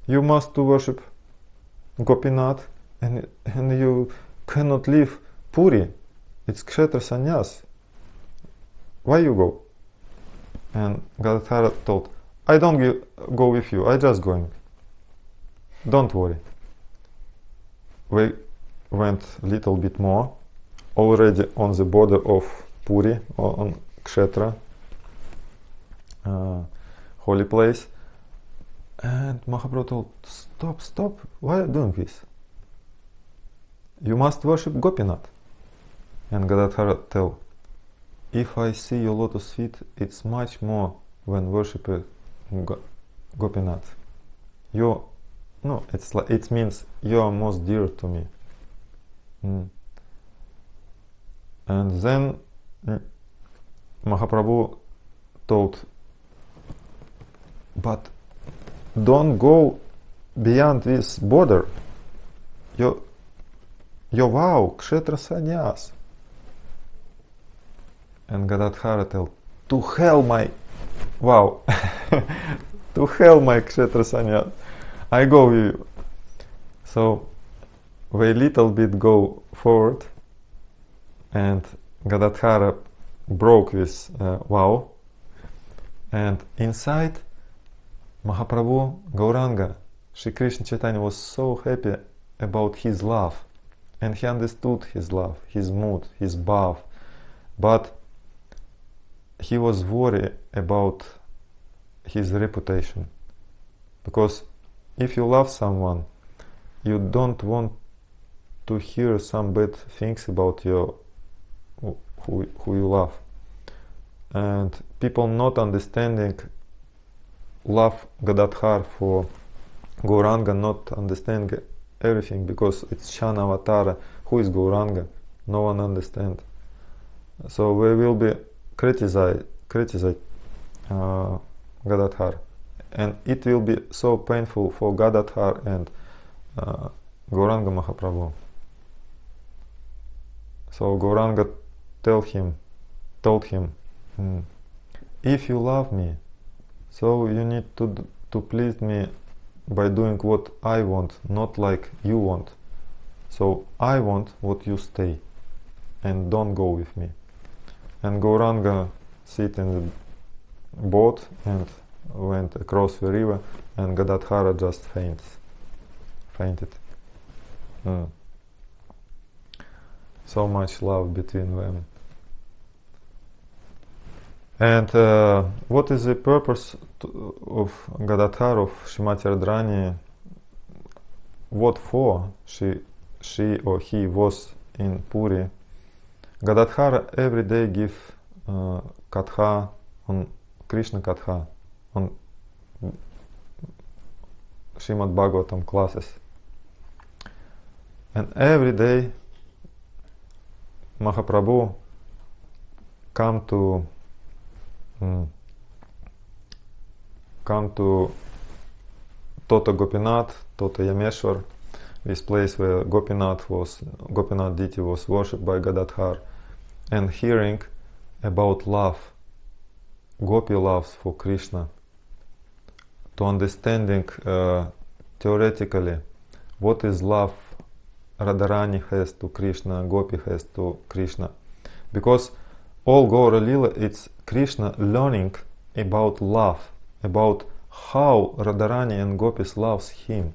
You must to worship Gopinath and you cannot leave Puri. It's Kshetra Sannyas. Why you go? And Gadadhara told, I don't go with you, I just going. Don't worry. We went a little bit more, already on the border of Puri, on Kshetra, holy place. And Mahaprabhu told, stop, why are you doing this? You must worship Gopinath. And Gadadhara tell, if I see your lotus feet, it's much more than worship Gopinath. It means you are most dear to me. And then Mahaprabhu told, but don't go beyond this border. Your vow, Kshetra Sannyas. And Gadadhara told, to hell my vow, to hell my Kshetra Sannyas. I go with you. So we little bit go forward, and Gadadhara broke this vow, and inside Mahaprabhu Gauranga, Shri Krishna Chaitanya was so happy about his love, and he understood his love, his mood, his bhav, but he was worried about his reputation, because if you love someone, you don't want to hear some bad things about who you love. And people not understanding love Gadadhara for Gauranga, not understanding everything, because it's Shan Avatara. Who is Gauranga? No one understand. So we will be criticize Gadadhara. And it will be so painful for Gadadhara and Gauranga Mahaprabhu. So Gauranga told him, if you love me, so you need to please me by doing what I want, not like you want. So I want what you stay, and don't go with me. And Gauranga sit in the boat and went across the river, and Gadadhara just fainted. So much love between them. And what is the purpose of Gadadhara, of Srimati Radharani? What for she or he was in Puri? Gadadhara every day give katha on Krishna katha on Srimad Bhagavatam classes, and every day Mahaprabhu come to Tota Gopinath, Tota Yameshwar, this place where Gopinath deity was worshipped by Gadadhar, and hearing about love, Gopi loves for Krishna, to understanding theoretically what is love Radharani has to Krishna, Gopi has to Krishna. Because all Gaura Lila, it's Krishna learning about love, about how Radharani and Gopis loves him.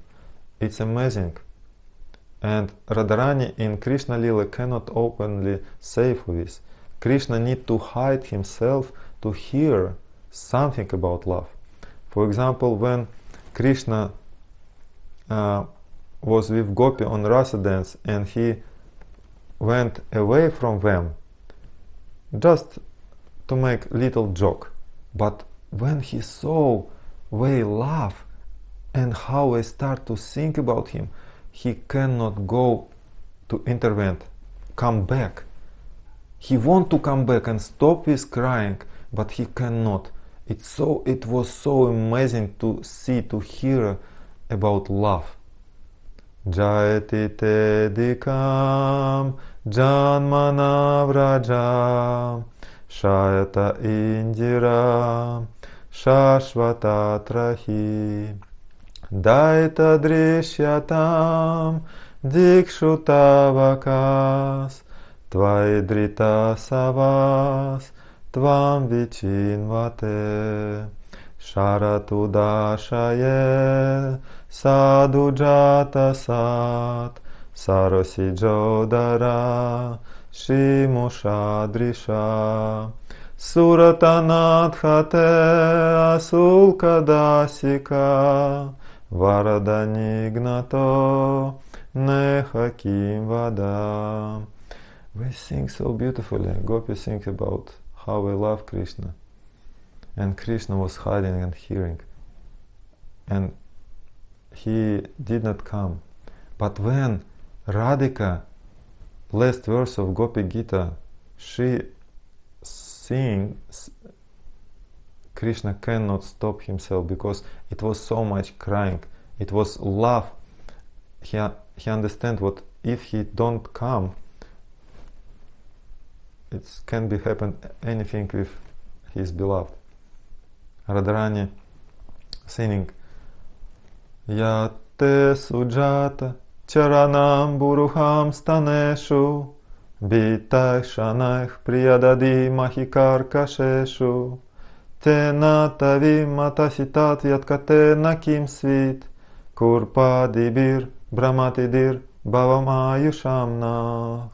It's amazing. And Radharani in Krishna Lila cannot openly say for this. Krishna need to hide himself to hear something about love. For example, when Krishna was with Gopi on Rasa dance and he went away from them just to make little joke, but when he saw they laugh and how they start to think about him, he cannot go to intervene, come back. He want to come back and stop his crying, but he cannot. It was so amazing to see, to hear about love. Jayati te dikam janmana vrajam shayata indira shashvata trahi daita drishyatam dikshutavakas tvaidrita savas tvam vichinvate Sharatu dashaye sadhu jata sat sarasi jodara shimushadrisha suratanadhate asulkadasika varadanignato nehakim vada. We sing so beautifully. Gopi sings about how we love Krishna. And Krishna was hiding and hearing. And he did not come. But when Radhika, last verse of Gopi Gita, she sings, Krishna cannot stop himself because it was so much crying. It was love. He understands what if he don't come, it can be happen anything with his beloved. Radharani singing Yate sujata charanam buruham staneshu Bitai shanaich priyadadi mahikar kasheshu Tena tavim matasitat yatkate nakim svit Kurpadibir brahmatidir bhavam ayushamnach.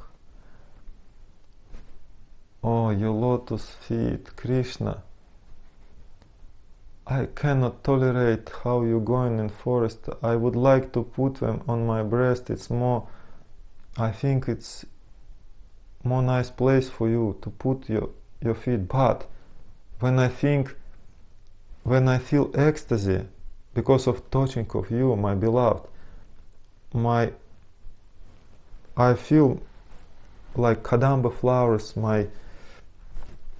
Oh, your lotus feet, Krishna. I cannot tolerate how you going in forest. I would like to put them on my breast. I think it's more nice place for you to put your feet. But when I feel ecstasy because of touching of you, my beloved, I feel like kadamba flowers, my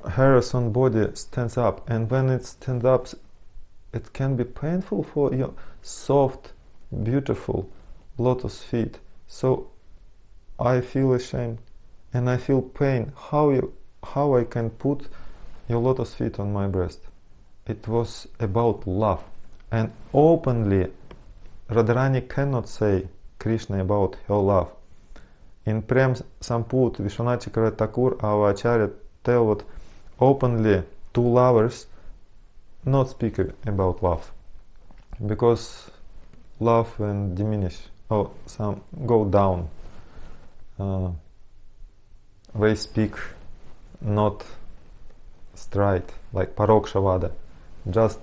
hairs on body stands up, and when it stands up, it can be painful for your soft, beautiful lotus feet. So I feel ashamed and I feel pain. How I can put your lotus feet on my breast? It was about love, and openly Radharani cannot say Krishna about her love. In Prem Samput, Vishwanath Chakravarti Thakur, our Acharya, tell what openly two lovers not speak about love, because love when diminish or some go down, they speak not straight like parokshawada, just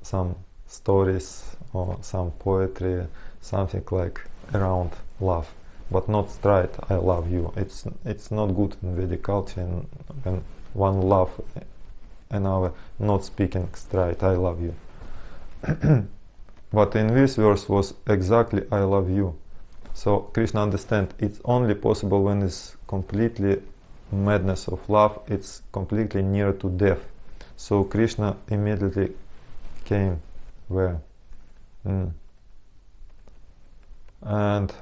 some stories or some poetry, something like around love, but not straight I love you. It's not good in Vedic culture, and when one love another, not speaking straight I love you. But in this verse was exactly I love you. So Krishna understand it's only possible when it's completely madness of love, it's completely near to death. So Krishna immediately came there. And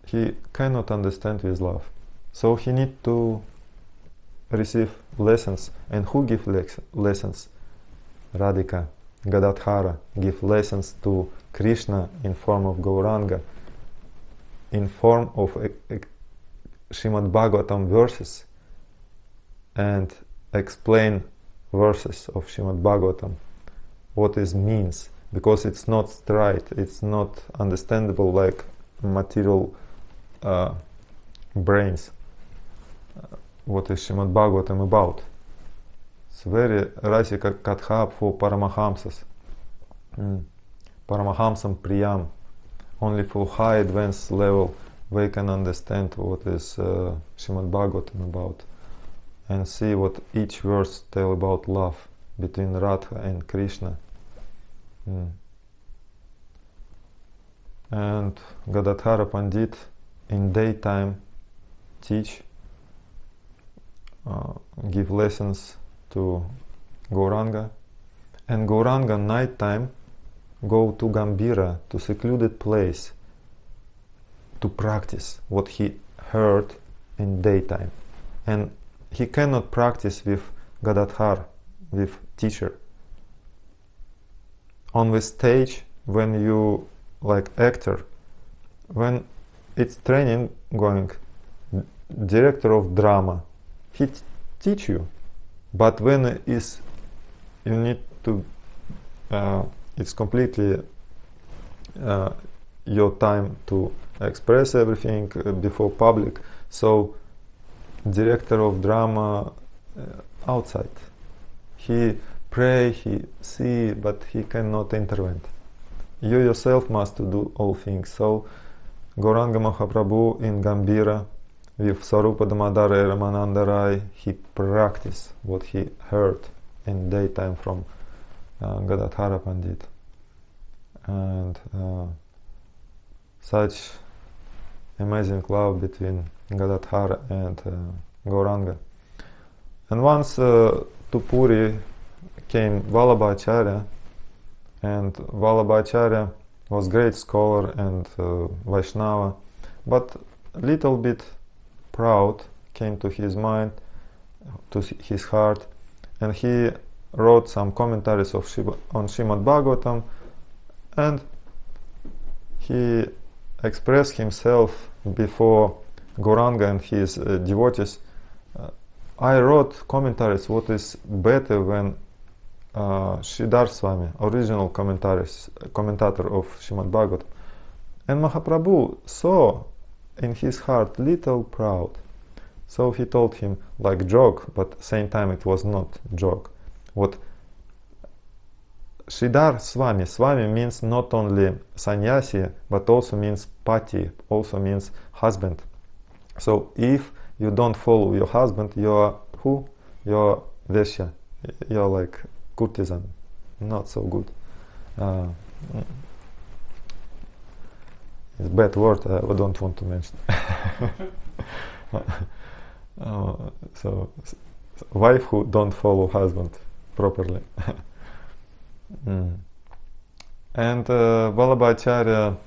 he cannot understand with love. So he need to receive lessons. And who give lessons? Radhika, Gadadhara give lessons to Krishna in form of Gauranga, in form of Srimad Bhagavatam verses, and explain verses of Srimad Bhagavatam, what it means, because it's not straight, it's not understandable like material brains. What is Srimad Bhagavatam about? It's very Rasika Katha for Paramahamsas. Paramahamsam Priyam. Only for high advanced level they can understand what is Srimad Bhagavatam about, and see what each verse tell about love between Radha and Krishna. And Gadadhara Pandit in daytime teach, give lessons to Gauranga, and Gauranga nighttime go to Gambhira, to secluded place, to practice what he heard in daytime. And he cannot practice with Gadadhar, with teacher. On the stage, when you like actor, when it's training going, director of drama, he teach you. But when is you need to, it's completely your time to express everything before public. So director of drama outside, he pray, he see, but he cannot intervene. You yourself must do all things. So Gauranga Mahaprabhu in Gambhira with Swarupa Damodara and Ananda Rai, he practiced what he heard in daytime from Gadadhara Pandit. And such amazing love between Gadadhara and Gauranga. And once to Puri came Vallabhacharya, and Vallabhacharya was great scholar and Vaishnava, but little bit proud came to his mind, to his heart, and he wrote some commentaries on Srimad Bhagavatam, and he expressed himself before Gauranga and his devotees. I wrote commentaries what is better than Sridhar Swami, original commentator of Srimad Bhagavatam. And Mahaprabhu saw in his heart little proud. So he told him like joke, but same time it was not joke. What Sridhar Swami, Swami means not only sannyasi, but also means pati, also means husband. So if you don't follow your husband, you're who? You're Veshya. You're like courtesan. Not so good. It's a bad word, I don't want to mention. So wife who don't follow husband properly. And Vallabhacharya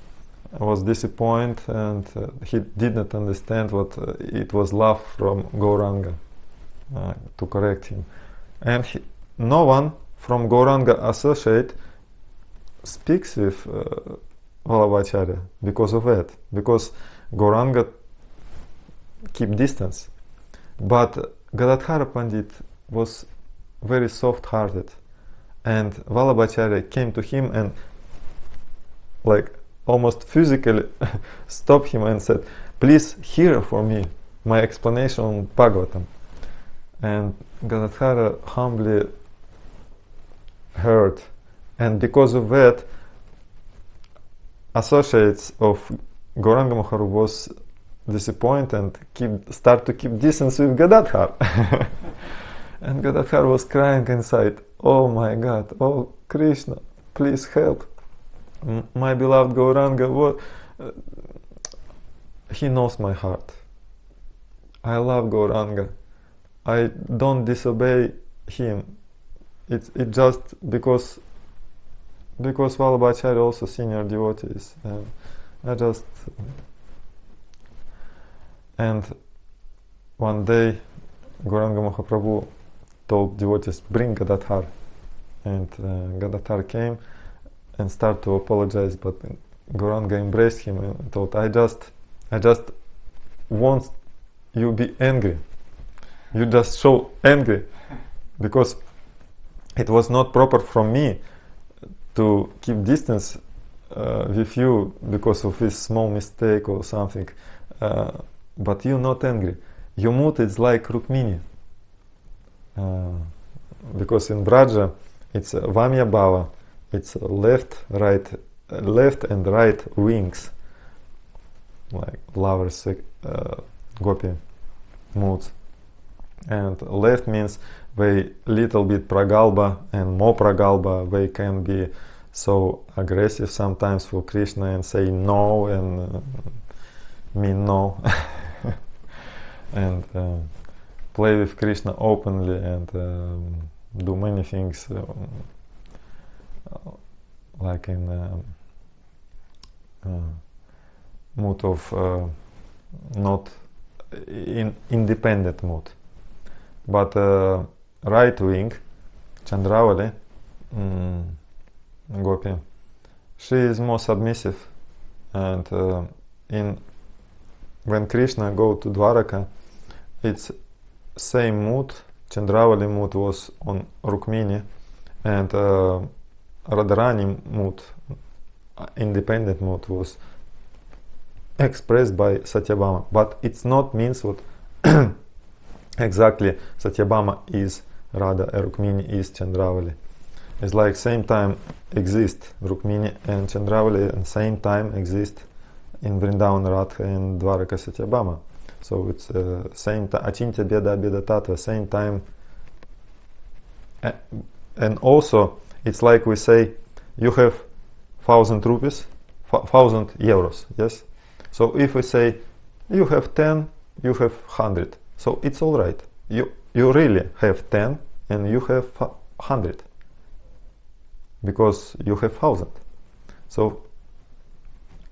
was disappointed, and he did not understand what it was love from Gauranga to correct him. And no one from Gauranga associate speaks with Vallabhacharya because of that, because Gauranga keep distance. But Gadadhara Pandit was very soft-hearted, And Vallabhacharya came to him and like almost physically stopped him and said, please hear for me my explanation on Bhagavatam. And Gadadhara humbly heard, and because of that, associates of Gauranga Mahaprabhu was disappointed and start to keep distance with Gadadhara. And Gadadhara was crying inside, oh my God, oh Krishna, please help. My beloved Gauranga, he knows my heart. I love Gauranga. I don't disobey him. It's just because Vallabhacharya also senior devotees. And one day Gauranga Mahaprabhu told devotees, bring Gadadhara. And Gadadhara came and started to apologize, but Gauranga embraced him and told, I just want you be angry. You just show angry, because it was not proper from me to keep distance with you because of this small mistake or something. But you're not angry. Your mood is like Rukmini. Because in Vraja it's Vamya Bhava, it's left and right wings, like lovers, gopi moods. And left means they little bit pragalba, and more pragalba, they can be so aggressive sometimes for Krishna and say no and mean no. And play with Krishna openly and do many things like in mood of not in independent mood. But right wing, Chandravali, Gopi, she is more submissive, and when Krishna go to Dwaraka, it's same mood. Chandravali mood was on Rukmini, and Radharani mood, independent mood, was expressed by Satyabhama. But it's not means what exactly Satyabhama is Radha and Rukmini is Chandravali. It's like same time exist Rukmini and Chandravali, and same time exist in Vrindavan Radha and Dwaraka Satyabhama. So it's same time, Achintya Beda Beda Tattva, same time. And also it's like we say, you have 1,000 rupees, 1,000 euros, yes? So if we say you have 10, you have 100, so it's all right. You really have 10 and you have 100 because you have 1,000. So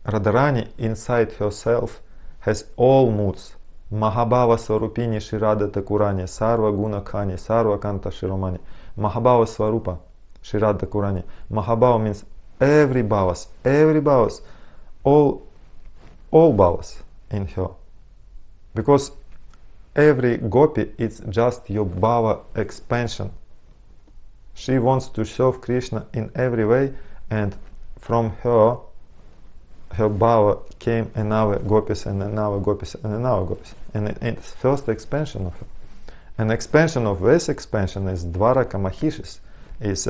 Radharani inside herself has all moods. Mahabhava Swarupini Shirada Takurani, Sarva Guna Khani, Sarva Kanta Shiromani. Mahabhava Swarupa Shirada Takurani. Mahabhava means every bhavas, all bhavas in her. Because every gopi is just your bhava expansion. She wants to serve Krishna in every way, and from her bhava came another gopis and another gopis and another gopis. And it's first expansion of her. An expansion of this expansion is Dwaraka Mahishis, is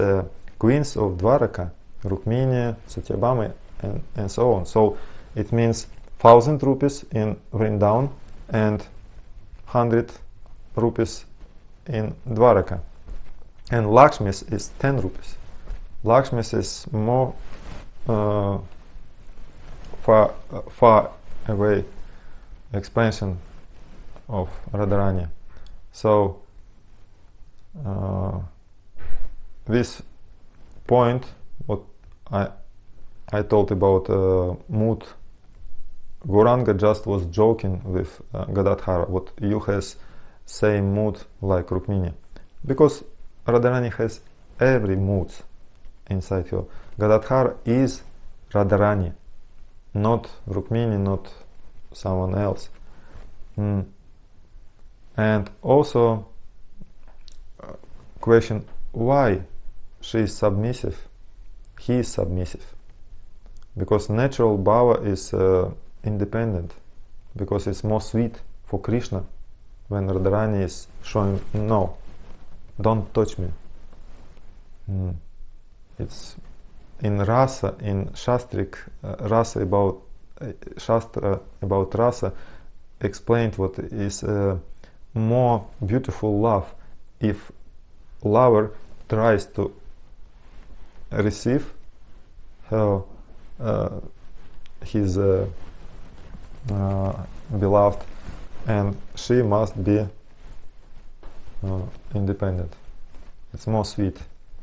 queens of Dwaraka, Rukmini, Satyabhama, and so on. So it means 1,000 rupees in Vrindavan and 100 rupees in Dwaraka. And Lakshmi's is 10 rupees. Lakshmi's is more far away expansion of Radharani. So this point, what I told about mood, Gauranga just was joking with Gadadhara, what you has same mood like Rukmini, because Radharani has every mood inside her. Gadadhara is Radharani, not Rukmini, not someone else. And also question, why she is submissive, he is submissive. Because natural bhava is independent, because it's more sweet for Krishna when Radharani is showing, no, don't touch me. It's in rasa, in shastric rasa about shastra about rasa explained what is more beautiful love if lover tries to receive her his beloved, and she must be independent. It's more sweet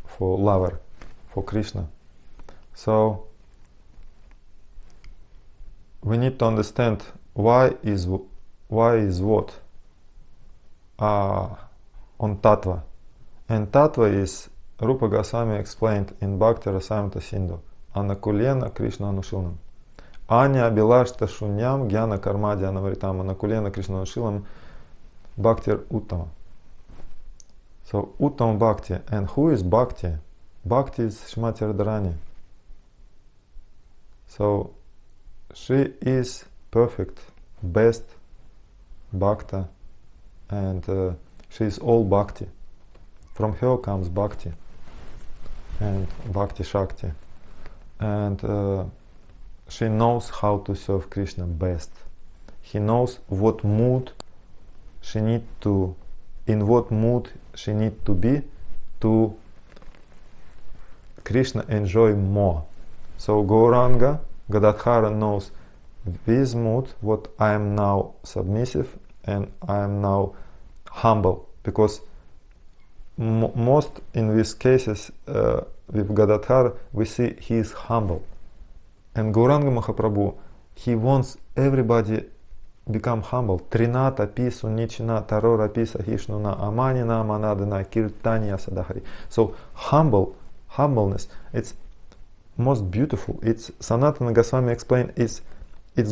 for lover, for Krishna. So we need to understand why is what on tattva, and tattva is Rupa Goswami explained in Bhakti Rasamrita Sindhu, Anakulena Krishna Anushilam, Anya Abhilashta Shunyam Gyana Karma Dhyana Varitam, Anakulena Krishna Anushilam Bhaktir Uttama. So Uttama Bhakti, and who is Bhakti? Bhakti is Srimati Radharani. So she is perfect, best Bhakta, and she is all Bhakti. From her comes Bhakti and Bhakti Shakti, and she knows how to serve Krishna best. He knows what mood she need to, in what mood she need to be to Krishna enjoy more. So Gauranga, Gadadhara knows this mood, what I am now submissive and I am now humble, because most in these cases with Gadadhara we see he is humble, and Gauranga Mahaprabhu, he wants everybody become humble. Trinata pi sunichina tarora pi sahishnuna amanina manadana kirtanya sadahari. So humbleness, it's most beautiful. It's Sanatana Goswami explained, it's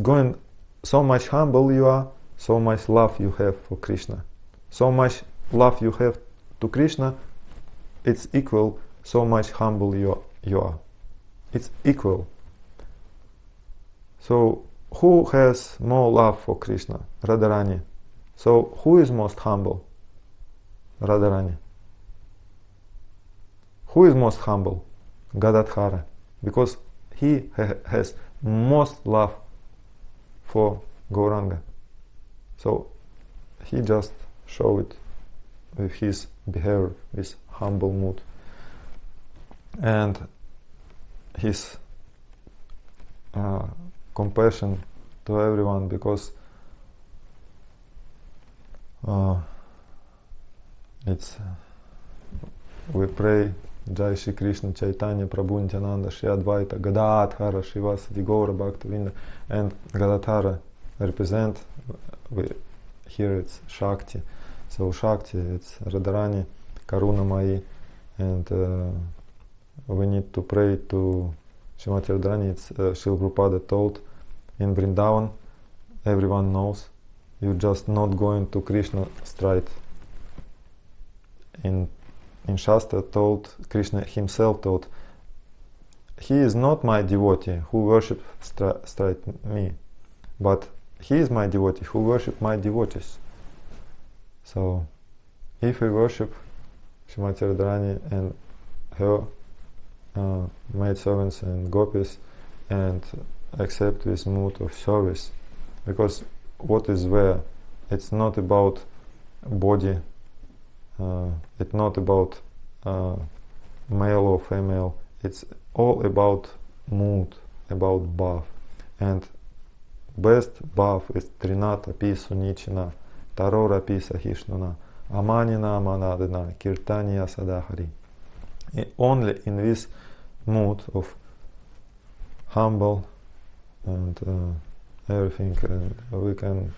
going, so much humble you are, so much love you have for Krishna. So much love you have to Krishna, it's equal, so much humble you are. It's equal. So who has more love for Krishna? Radharani. So who is most humble? Radharani. Who is most humble? Gadadhara. Because he has most love for Gauranga. So he just showed it with his behavior, his humble mood, and his compassion to everyone, because it's we pray Jai Shri Krishna Chaitanya Prabhu Nityananda Shri Advaita Gadadhara Shivasati Gaura Bhaktavinda, and Gadadhara represent, we here it's Shakti. So Shakti, it's Radharani, Karuna Mai, and we need to pray to Srimati Radharani. It's Srila Prabhupada told in Vrindavan, everyone knows, you're just not going to Krishna straight. In Shastra told, Krishna himself told, he is not my devotee who worship straight me, but he is my devotee who worship my devotees. So if we worship Srimati Radharani and her maidservants and gopis, and accept this mood of service, because what is there, it's not about body, it's not about male or female, it's all about mood, about bhav. And best bhav is Trinata pi sunichina tarora pi sahishnuna amanina manadana kirtanya sadahari. Only in this mood of humble and everything, we can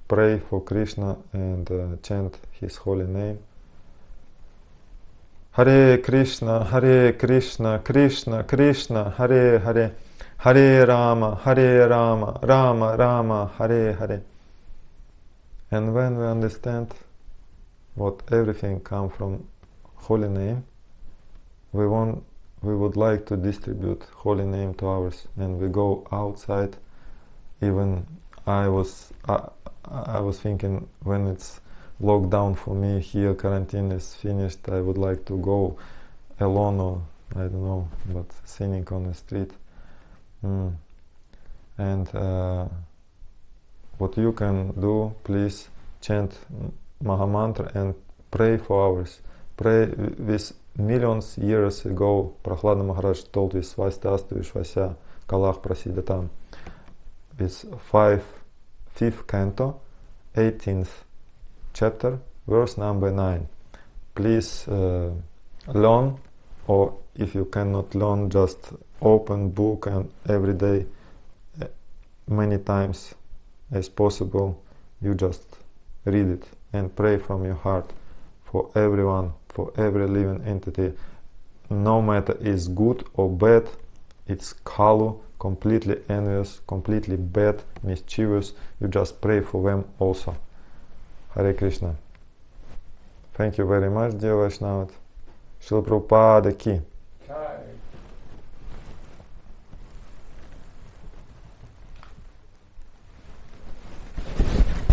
pray for Krishna and chant his holy name. Hare Krishna, Krishna Krishna, Hare Hare, Hare Rama, Rama Rama, Hare Hare. And when we understand what everything comes from holy name, we would like to distribute holy name to others, and we go outside. Even I was thinking, when it's lockdown for me here, quarantine is finished, I would like to go alone, or I don't know, but singing on the street. And what you can do, please chant Mahamantra and pray for others. Pray with millions years ago. Prahlada Maharaj told with Svastastu Vishvasya Kalach Prasidatam. With 5th canto, 18th chapter, verse number 9. Please learn, or if you cannot learn, just open book and every day, many times as possible, you just read it and pray from your heart for everyone, for every living entity, no matter is good or bad, it's kalu, completely envious, completely bad, mischievous, you just pray for them also. Hare Krishna. Thank you very much, dear Vaishnava. Srila Prabhupada ki.